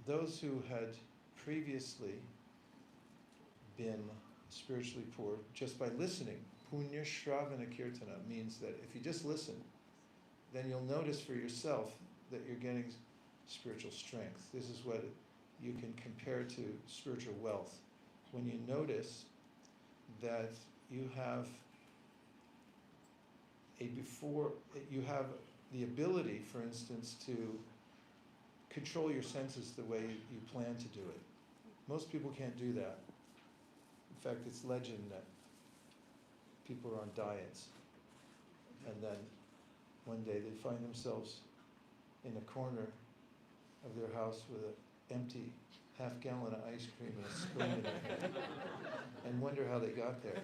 those who had previously been spiritually poor, just by listening, Punya Shravana Kirtana means that if you just listen, then you'll notice for yourself that you're getting spiritual strength. This is what you can compare to spiritual wealth. When you notice that you have you have the ability, for instance, to control your senses the way you plan to do it. Most people can't do that. In fact, it's legend that people are on diets, and then one day they find themselves in a corner of their house with an empty half-gallon of ice cream and a spoon in their hand, and wonder how they got there.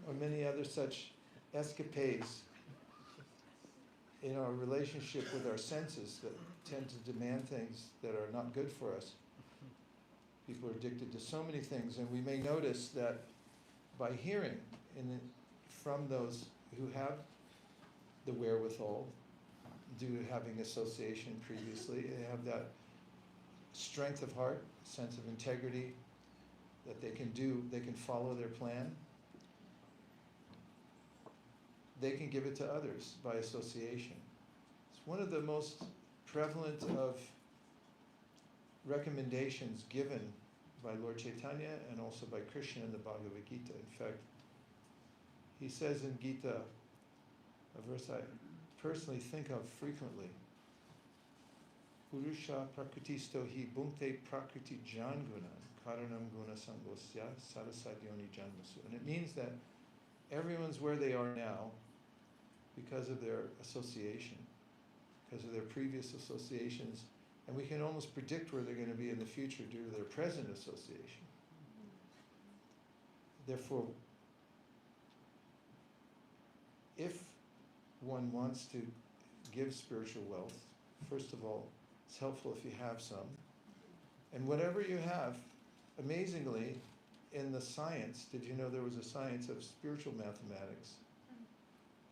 Or many other such escapades in our relationship with our senses that tend to demand things that are not good for us. People are addicted to so many things, and we may notice that by hearing from those who have the wherewithal, due to having association previously, they have that strength of heart, sense of integrity, that they can follow their plan. They can give it to others by association. It's one of the most prevalent of recommendations given by Lord Chaitanya and also by Krishna in the Bhagavad Gita. In fact, he says in Gita, a verse I personally think of frequently. Purusha prakritisto hi bhunkte prakriti jangunan karanam guna sangosya sarasadyoni janmasu. And it means that everyone's where they are now because of their association, because of their previous associations, and we can almost predict where they're going to be in the future due to their present association. Therefore, if one wants to give spiritual wealth, first of all, it's helpful if you have some. And whatever you have, amazingly, in the science, did you know there was a science of spiritual mathematics?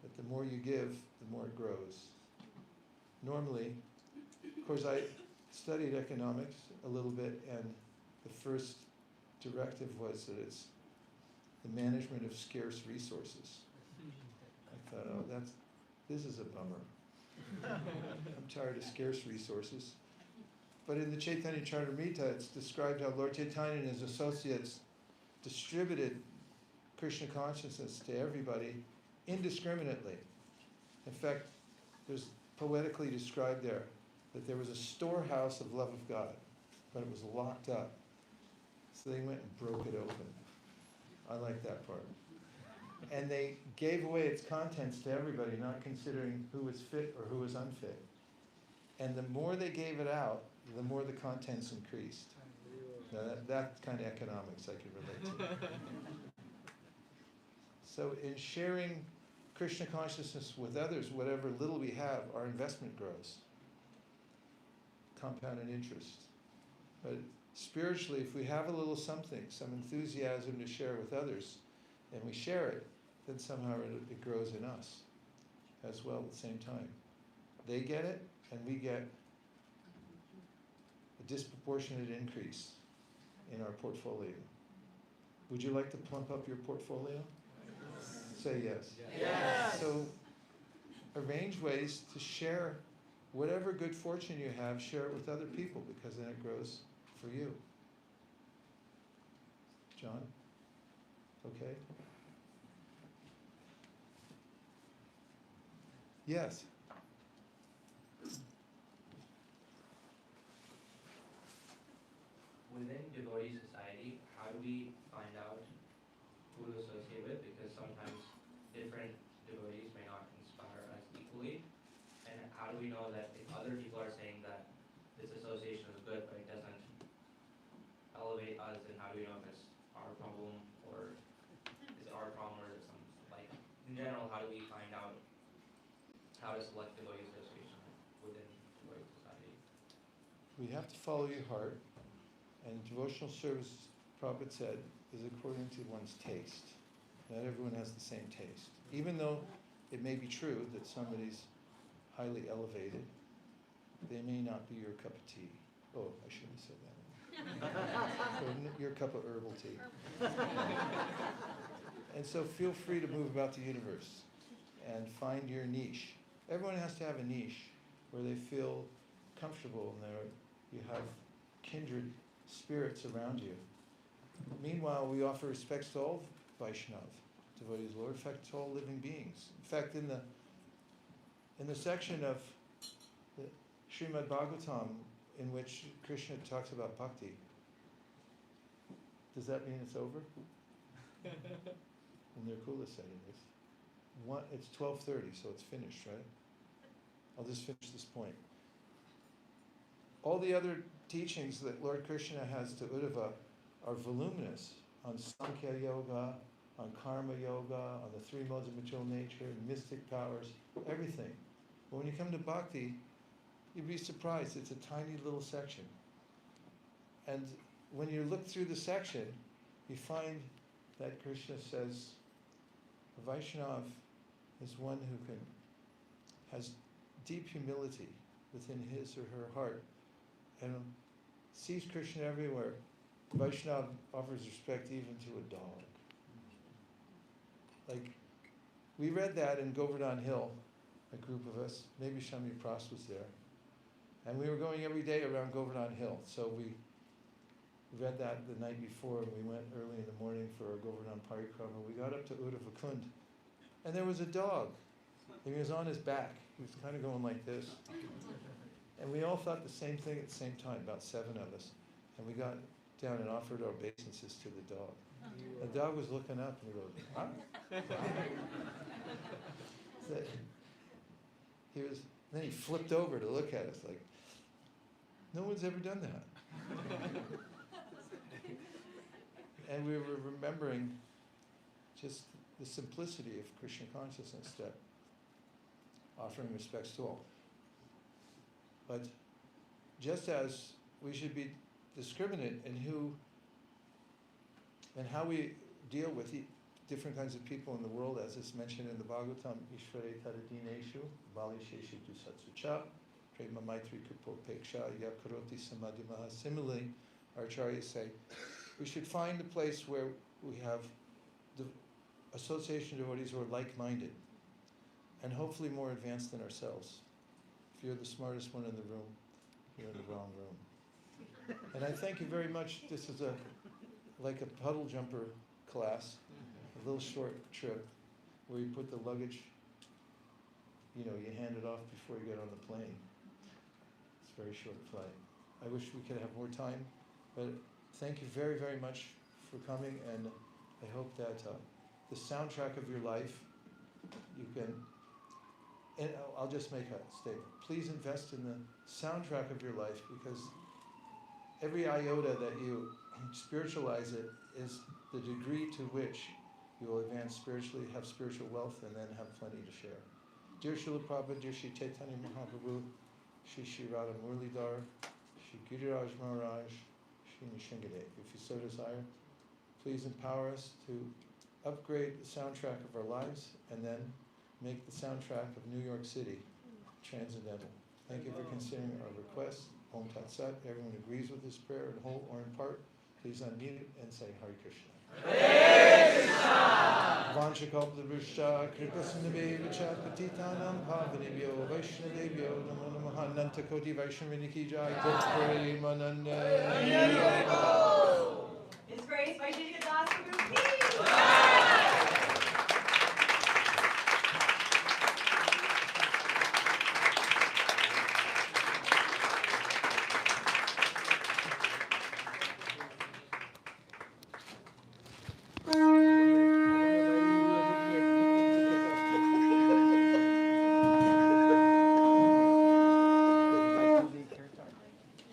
That the more you give, the more it grows. Normally, of course, I studied economics a little bit, and the first directive was that it's the management of scarce resources. I thought, oh, this is a bummer. I'm tired of scarce resources. But in the Chaitanya Charitamrita, it's described how Lord Chaitanya and his associates distributed Krishna consciousness to everybody indiscriminately. In fact, there's poetically described there that there was a storehouse of love of God, but it was locked up. So they went and broke it open. I like that part. And they gave away its contents to everybody, not considering who was fit or who was unfit. And the more they gave it out, the more the contents increased. Now that kind of economics I could relate to. So in sharing Krishna consciousness with others, whatever little we have, our investment grows. Compounded interest. But spiritually, if we have a little something, some enthusiasm to share with others, and we share it, then somehow it grows in us as well at the same time. They get it, and we get a disproportionate increase in our portfolio. Would you like to plump up your portfolio? Yes. Say yes. Yes. So arrange ways to share whatever good fortune you have, share it with other people, because then it grows for you. John? Okay? Yes. Within devotee society, how do we find out who to associate with? Because sometimes different devotees may not inspire us equally. And how do we know that if other people are saying that this association is good, but it doesn't elevate us, and how do we know if it's our problem, or is it our problem, or is it some, like, in general, how do we find out how to select devotee association within devotee society? We have to follow your heart, and devotional service, Prabhupada said, is according to one's taste. Not everyone has the same taste. Even though it may be true that somebody's highly elevated, they may not be your cup of tea. Oh, I shouldn't have said that. Or your cup of herbal tea. And so feel free to move about the universe and find your niche. Everyone has to have a niche where they feel comfortable and you have kindred spirits around you. Meanwhile, we offer respects to all Vaishnav devotees, Lord, in fact, to all living beings. In fact, in the section of the Srimad Bhagavatam in which Krishna talks about bhakti, does that mean it's over? And Nirkula said it is. It's 12:30, so it's finished, right? I'll just finish this point. All the other teachings that Lord Krishna has to Uddhava are voluminous on Sankhya Yoga, on Karma Yoga, on the three modes of material nature, mystic powers, everything. But when you come to Bhakti, you'd be surprised. It's a tiny little section. And when you look through the section, you find that Krishna says, a Vaishnav is one who has deep humility within his or her heart and sees Krishna everywhere. Vaishnava offers respect even to a dog. Like, we read that in Govardhan Hill, a group of us, maybe Shami Pras was there, and we were going every day around Govardhan Hill. So we read that the night before, and we went early in the morning for our Govardhan Parikrama. We got up to Uddhava Kund, and there was a dog, and he was on his back. He was kind of going like this. And we all thought the same thing at the same time, about 7 of us. And we got down and offered our obeisances to the dog. The dog was looking up and he goes, huh? So he was, then he flipped over to look at us like, no one's ever done that. And we were remembering just the simplicity of Krishna consciousness, that offering respects to all. But just as we should be discriminate in who and how we deal with different kinds of people in the world, as is mentioned in the Bhagavatam, Ishvare Taradineshu, Bali Sheshitu Satsucha, Prema Maitri Kupopeksha, Yakaroti Samadhimaha. Similarly, our acharyas say, we should find a place where we have the association of devotees who are like-minded and hopefully more advanced than ourselves. If you're the smartest one in the room, you're in the wrong room. And I thank you very much. This is like a puddle jumper class, a little short trip where you put the luggage, you hand it off before you get on the plane. It's a very short flight. I wish we could have more time, but thank you very, very much for coming, and I hope that the soundtrack of your life, you can, and I'll just make a statement. Please invest in the soundtrack of your life, because every iota that you spiritualize it is the degree to which you will advance spiritually, have spiritual wealth, and then have plenty to share. Dear Srila Prabhupada, dear Shri Chaitanya Mahaprabhu, Shri Radha Murlidhar, Shri Giriraj Maharaj, Shri Nishingadev. If you so desire, please empower us to upgrade the soundtrack of our lives and then make the soundtrack of New York City transcendental. Thank you for considering our request. Om Tat Sat. Everyone agrees with this prayer in whole or in part. Please unmute and say Hare Krishna. Hare Krishna. Vanchakalpatarushya kripasindhabevacha patitanam pavanebhyo vaishnavebhyo namo namaha nantakoti vaishnaviniki jai Gopre Manande. His Grace Vaisesika dasa Guru.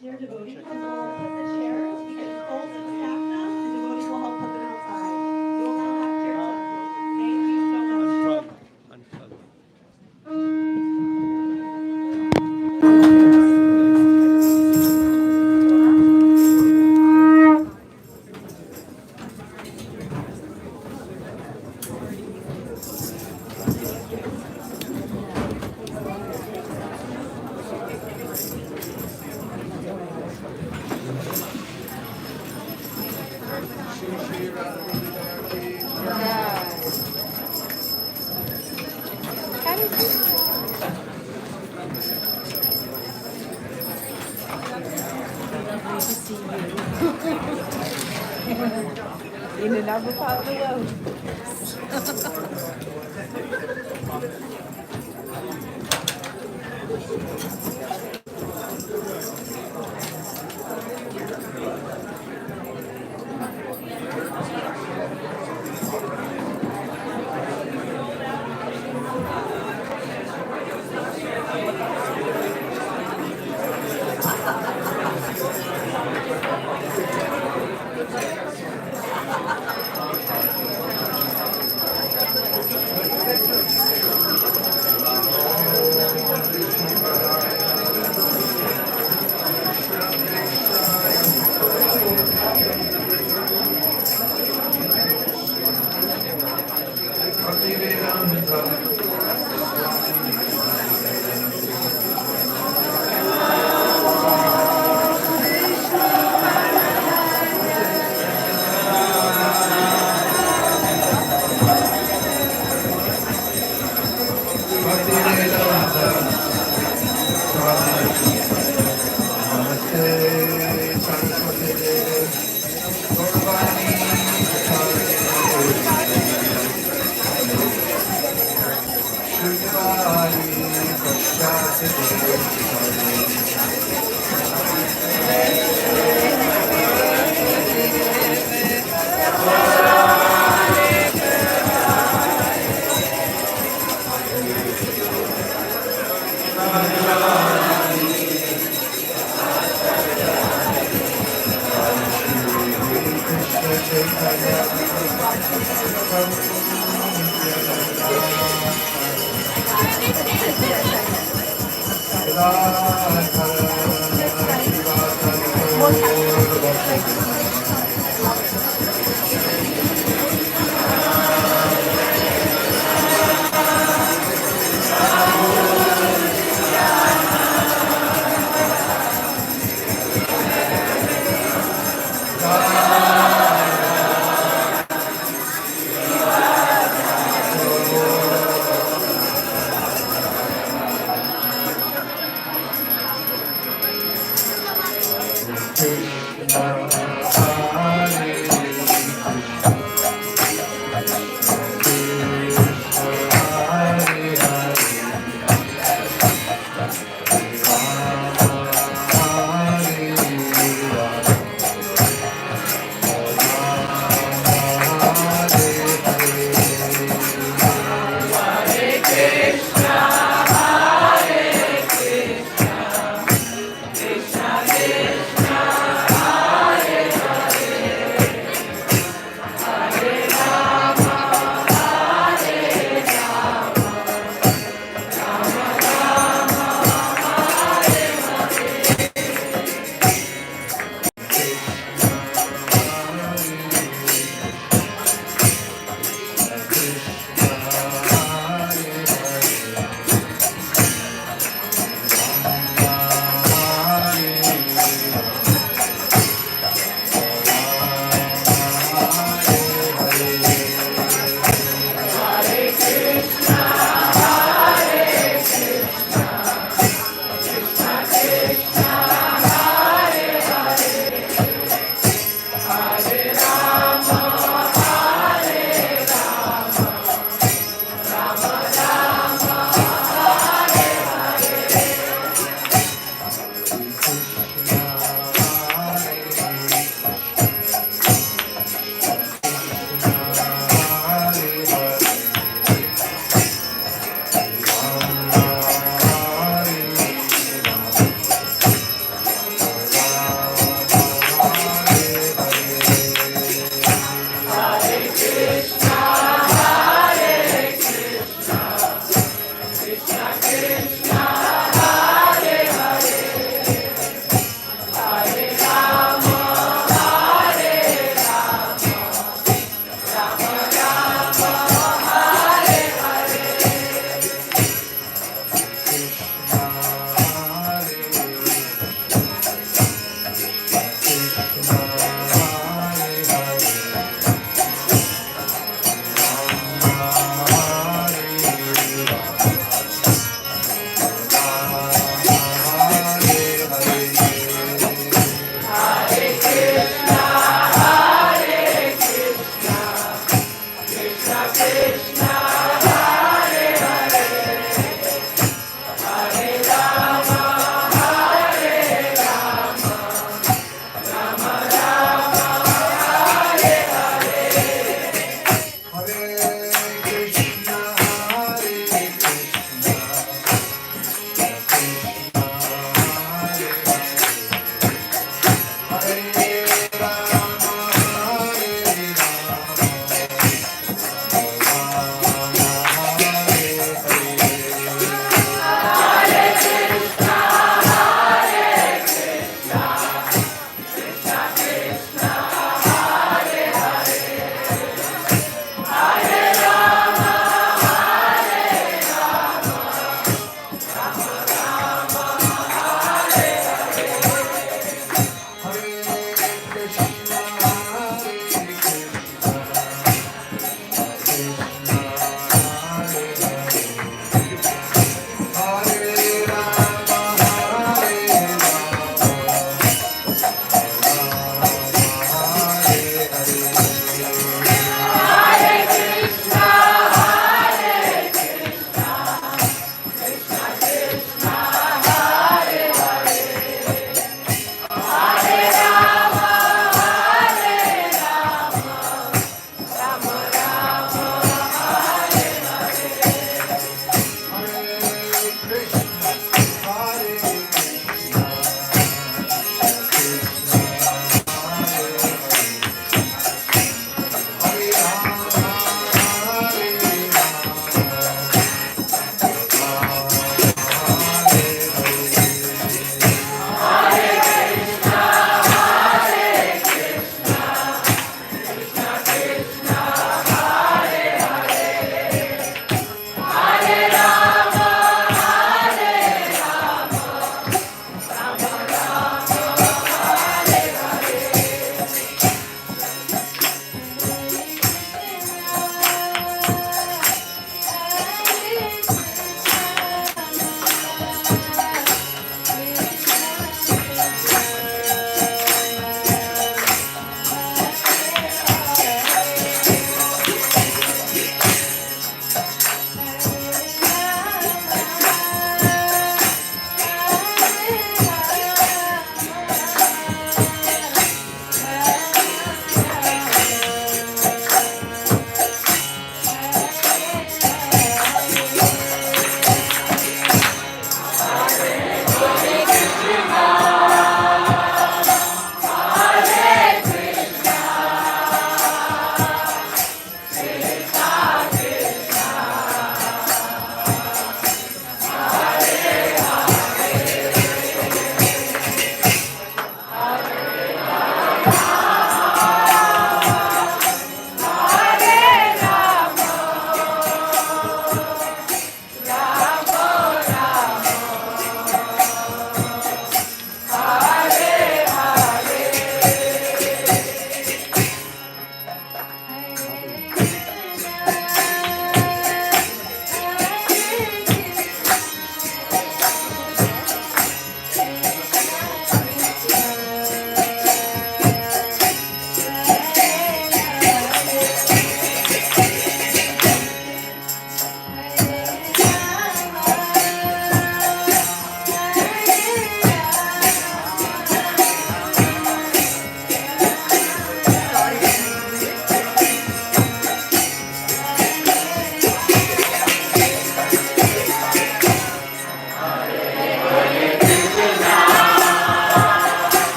Dear devotees, we will put the chairs, we can fold and stack them, and devotees will help put them outside. We will now have kirtan. Thank you so much. In another part of the world.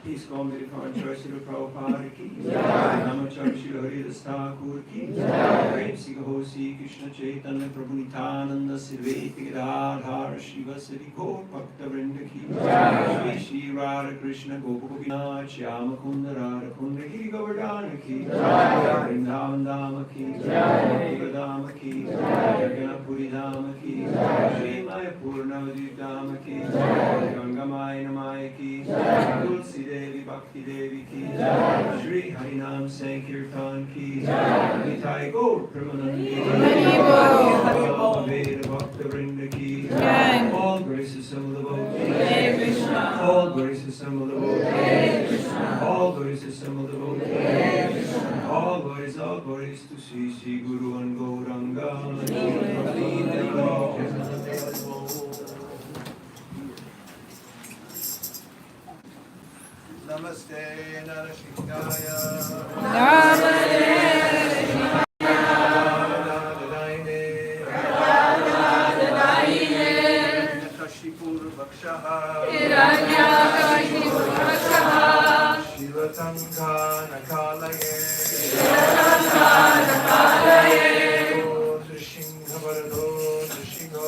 Please come to the foreign church to the Prabhupada ki Namacharya Shri Haridas Thakur ki Vaisesika Hosi Krishna Chaitanya Prabhu Nityananda Sirveti Gadadhar Shivasari Gaur Bhakta Vrinda ki Shri Shri Radha Krishna Gopagopinath Shyama Kunda Radha Kunda Giri Govardhana ki Vrindavan Dama ki Bhakti Dama ki Jagannathpuri Dama ki Shri Mayapur Navadvip Dama ki Gangamaya Namaya ki Tulsi Devi Bhakti Devi ki Shri Harinam Sankirtan ki Nitai Gaur Pramanandi All Veda Bhakta Vrinda ki All graces some of the devotees All graces some of the devotees All graces some of the devotees All glories to Sri Guru and Gauranga Namaste Narasingaya Hiranyakashipur Bhakshaha Shivatanka Nakalaye Drishingha Varado Drishingho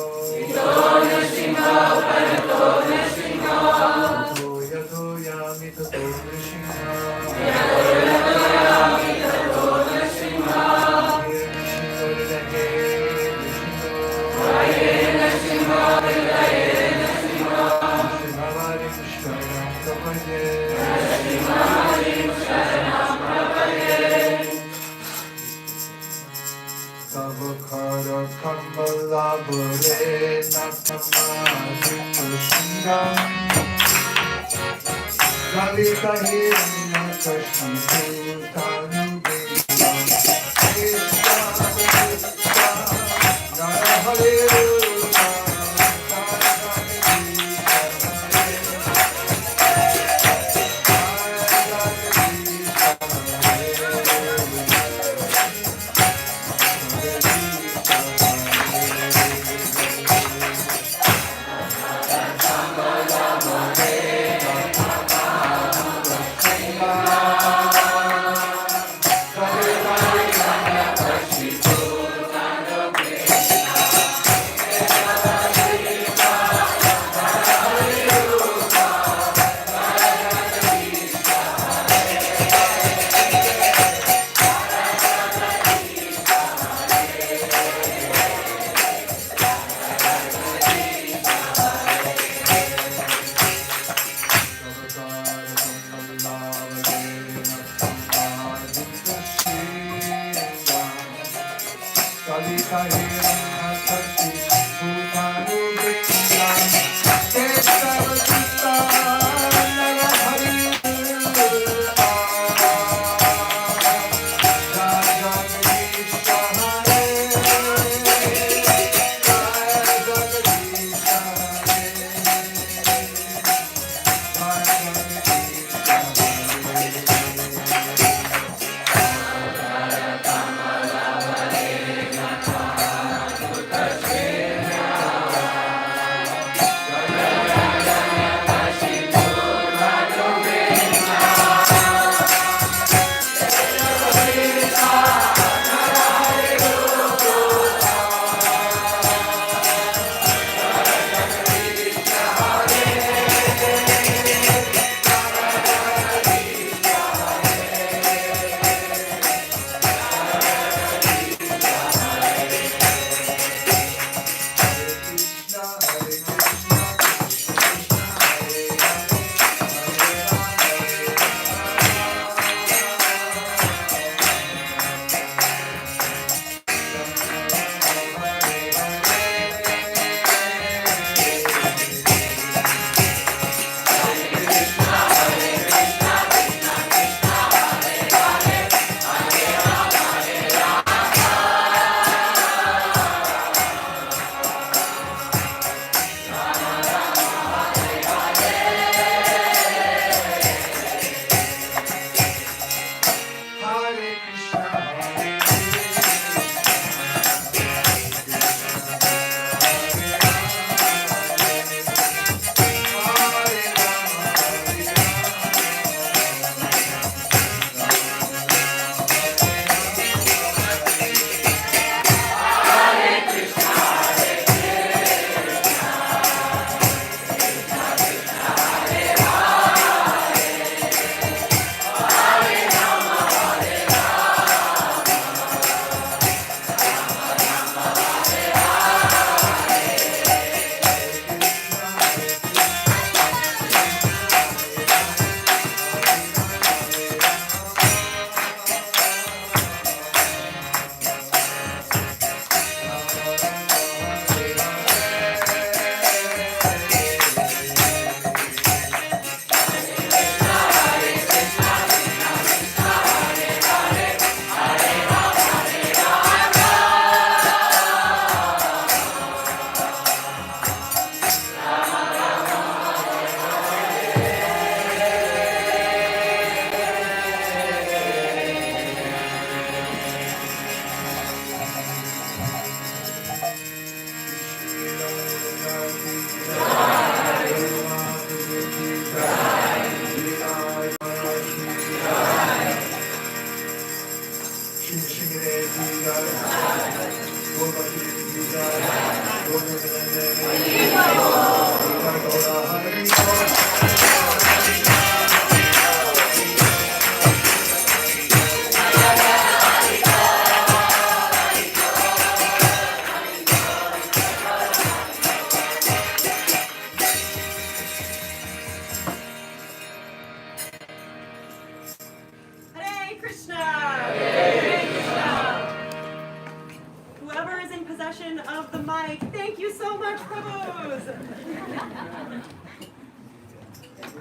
Hare Krishna! Hare Krishna! Whoever is in possession of the mic, thank you so much, Prabhus!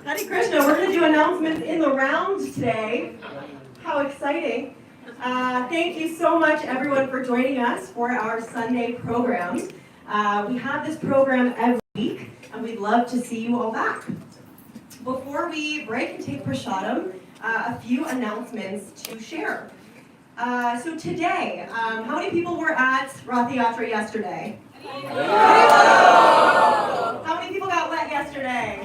Hare Krishna, we're going to do announcements in the round today. How exciting. Thank you so much, everyone, for joining us for our Sunday program. We have this program every week, and we'd love to see you all back. Before we break and take prasadam, a few announcements to share. So today, how many people were at Rath Yatra yesterday? How many people got wet yesterday?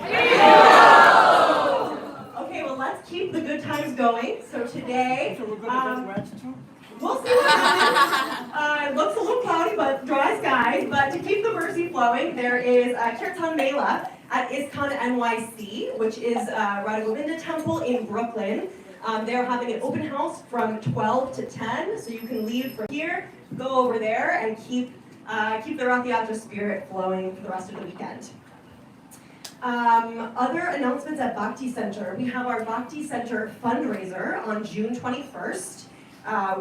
Okay, well, let's keep the good times going. So today, So we're gonna get wet too? we'll see what happens. It looks a little cloudy, but dry skies. But to keep the mercy flowing, there is a kirtan mela at ISKCON NYC, which is Radha Govinda Temple in Brooklyn. They're having an open house from 12 to 10, so you can leave from here, go over there, and keep the Rath Yatra spirit flowing for the rest of the weekend. Other announcements at Bhakti Center. We have our Bhakti Center fundraiser on June 21st,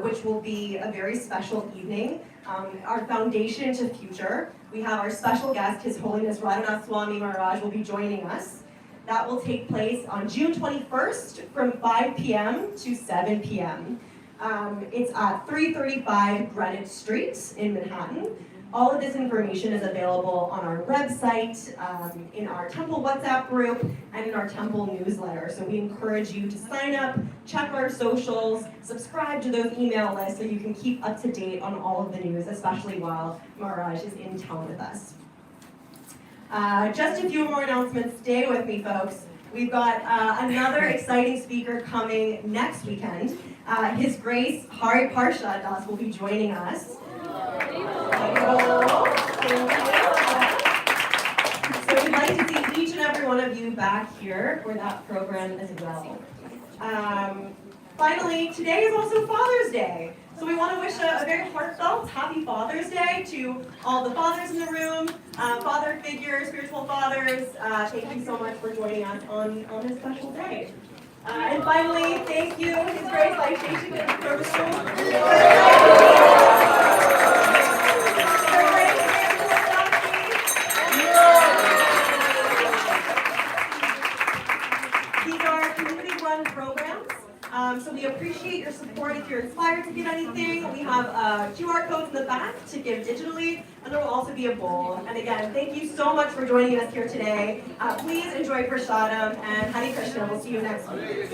which will be a very special evening. Our foundation to future. We have our special guest, His Holiness Radhanath Swami Maharaj, will be joining us. That will take place on June 21st from 5 p.m. to 7 p.m. It's at 335 Greenwich Street in Manhattan. All of this information is available on our website, in our temple WhatsApp group, and in our temple newsletter. So we encourage you to sign up, check our socials, subscribe to those email lists so you can keep up to date on all of the news, especially while Maharaj is in town with us. Just a few more announcements. Stay with me, folks. We've got another exciting speaker coming next weekend. His Grace Hari Parshad Das will be joining us. So we'd like to see each and every one of you back here for that program as well. Finally, today is also Father's Day. So we want to wish a very heartfelt Happy Father's Day to all the fathers in the room, father figures, spiritual fathers. Thank you so much for joining us on this special day. And finally, thank you, His Grace Vaisesika These are community-run programs. So we appreciate your support. If you're inspired to give anything, we have QR codes in the back to give digitally, and there will also be a bowl. And again, thank you so much for joining us here today. Please enjoy prasadam, and Hare Krishna. We'll see you next week.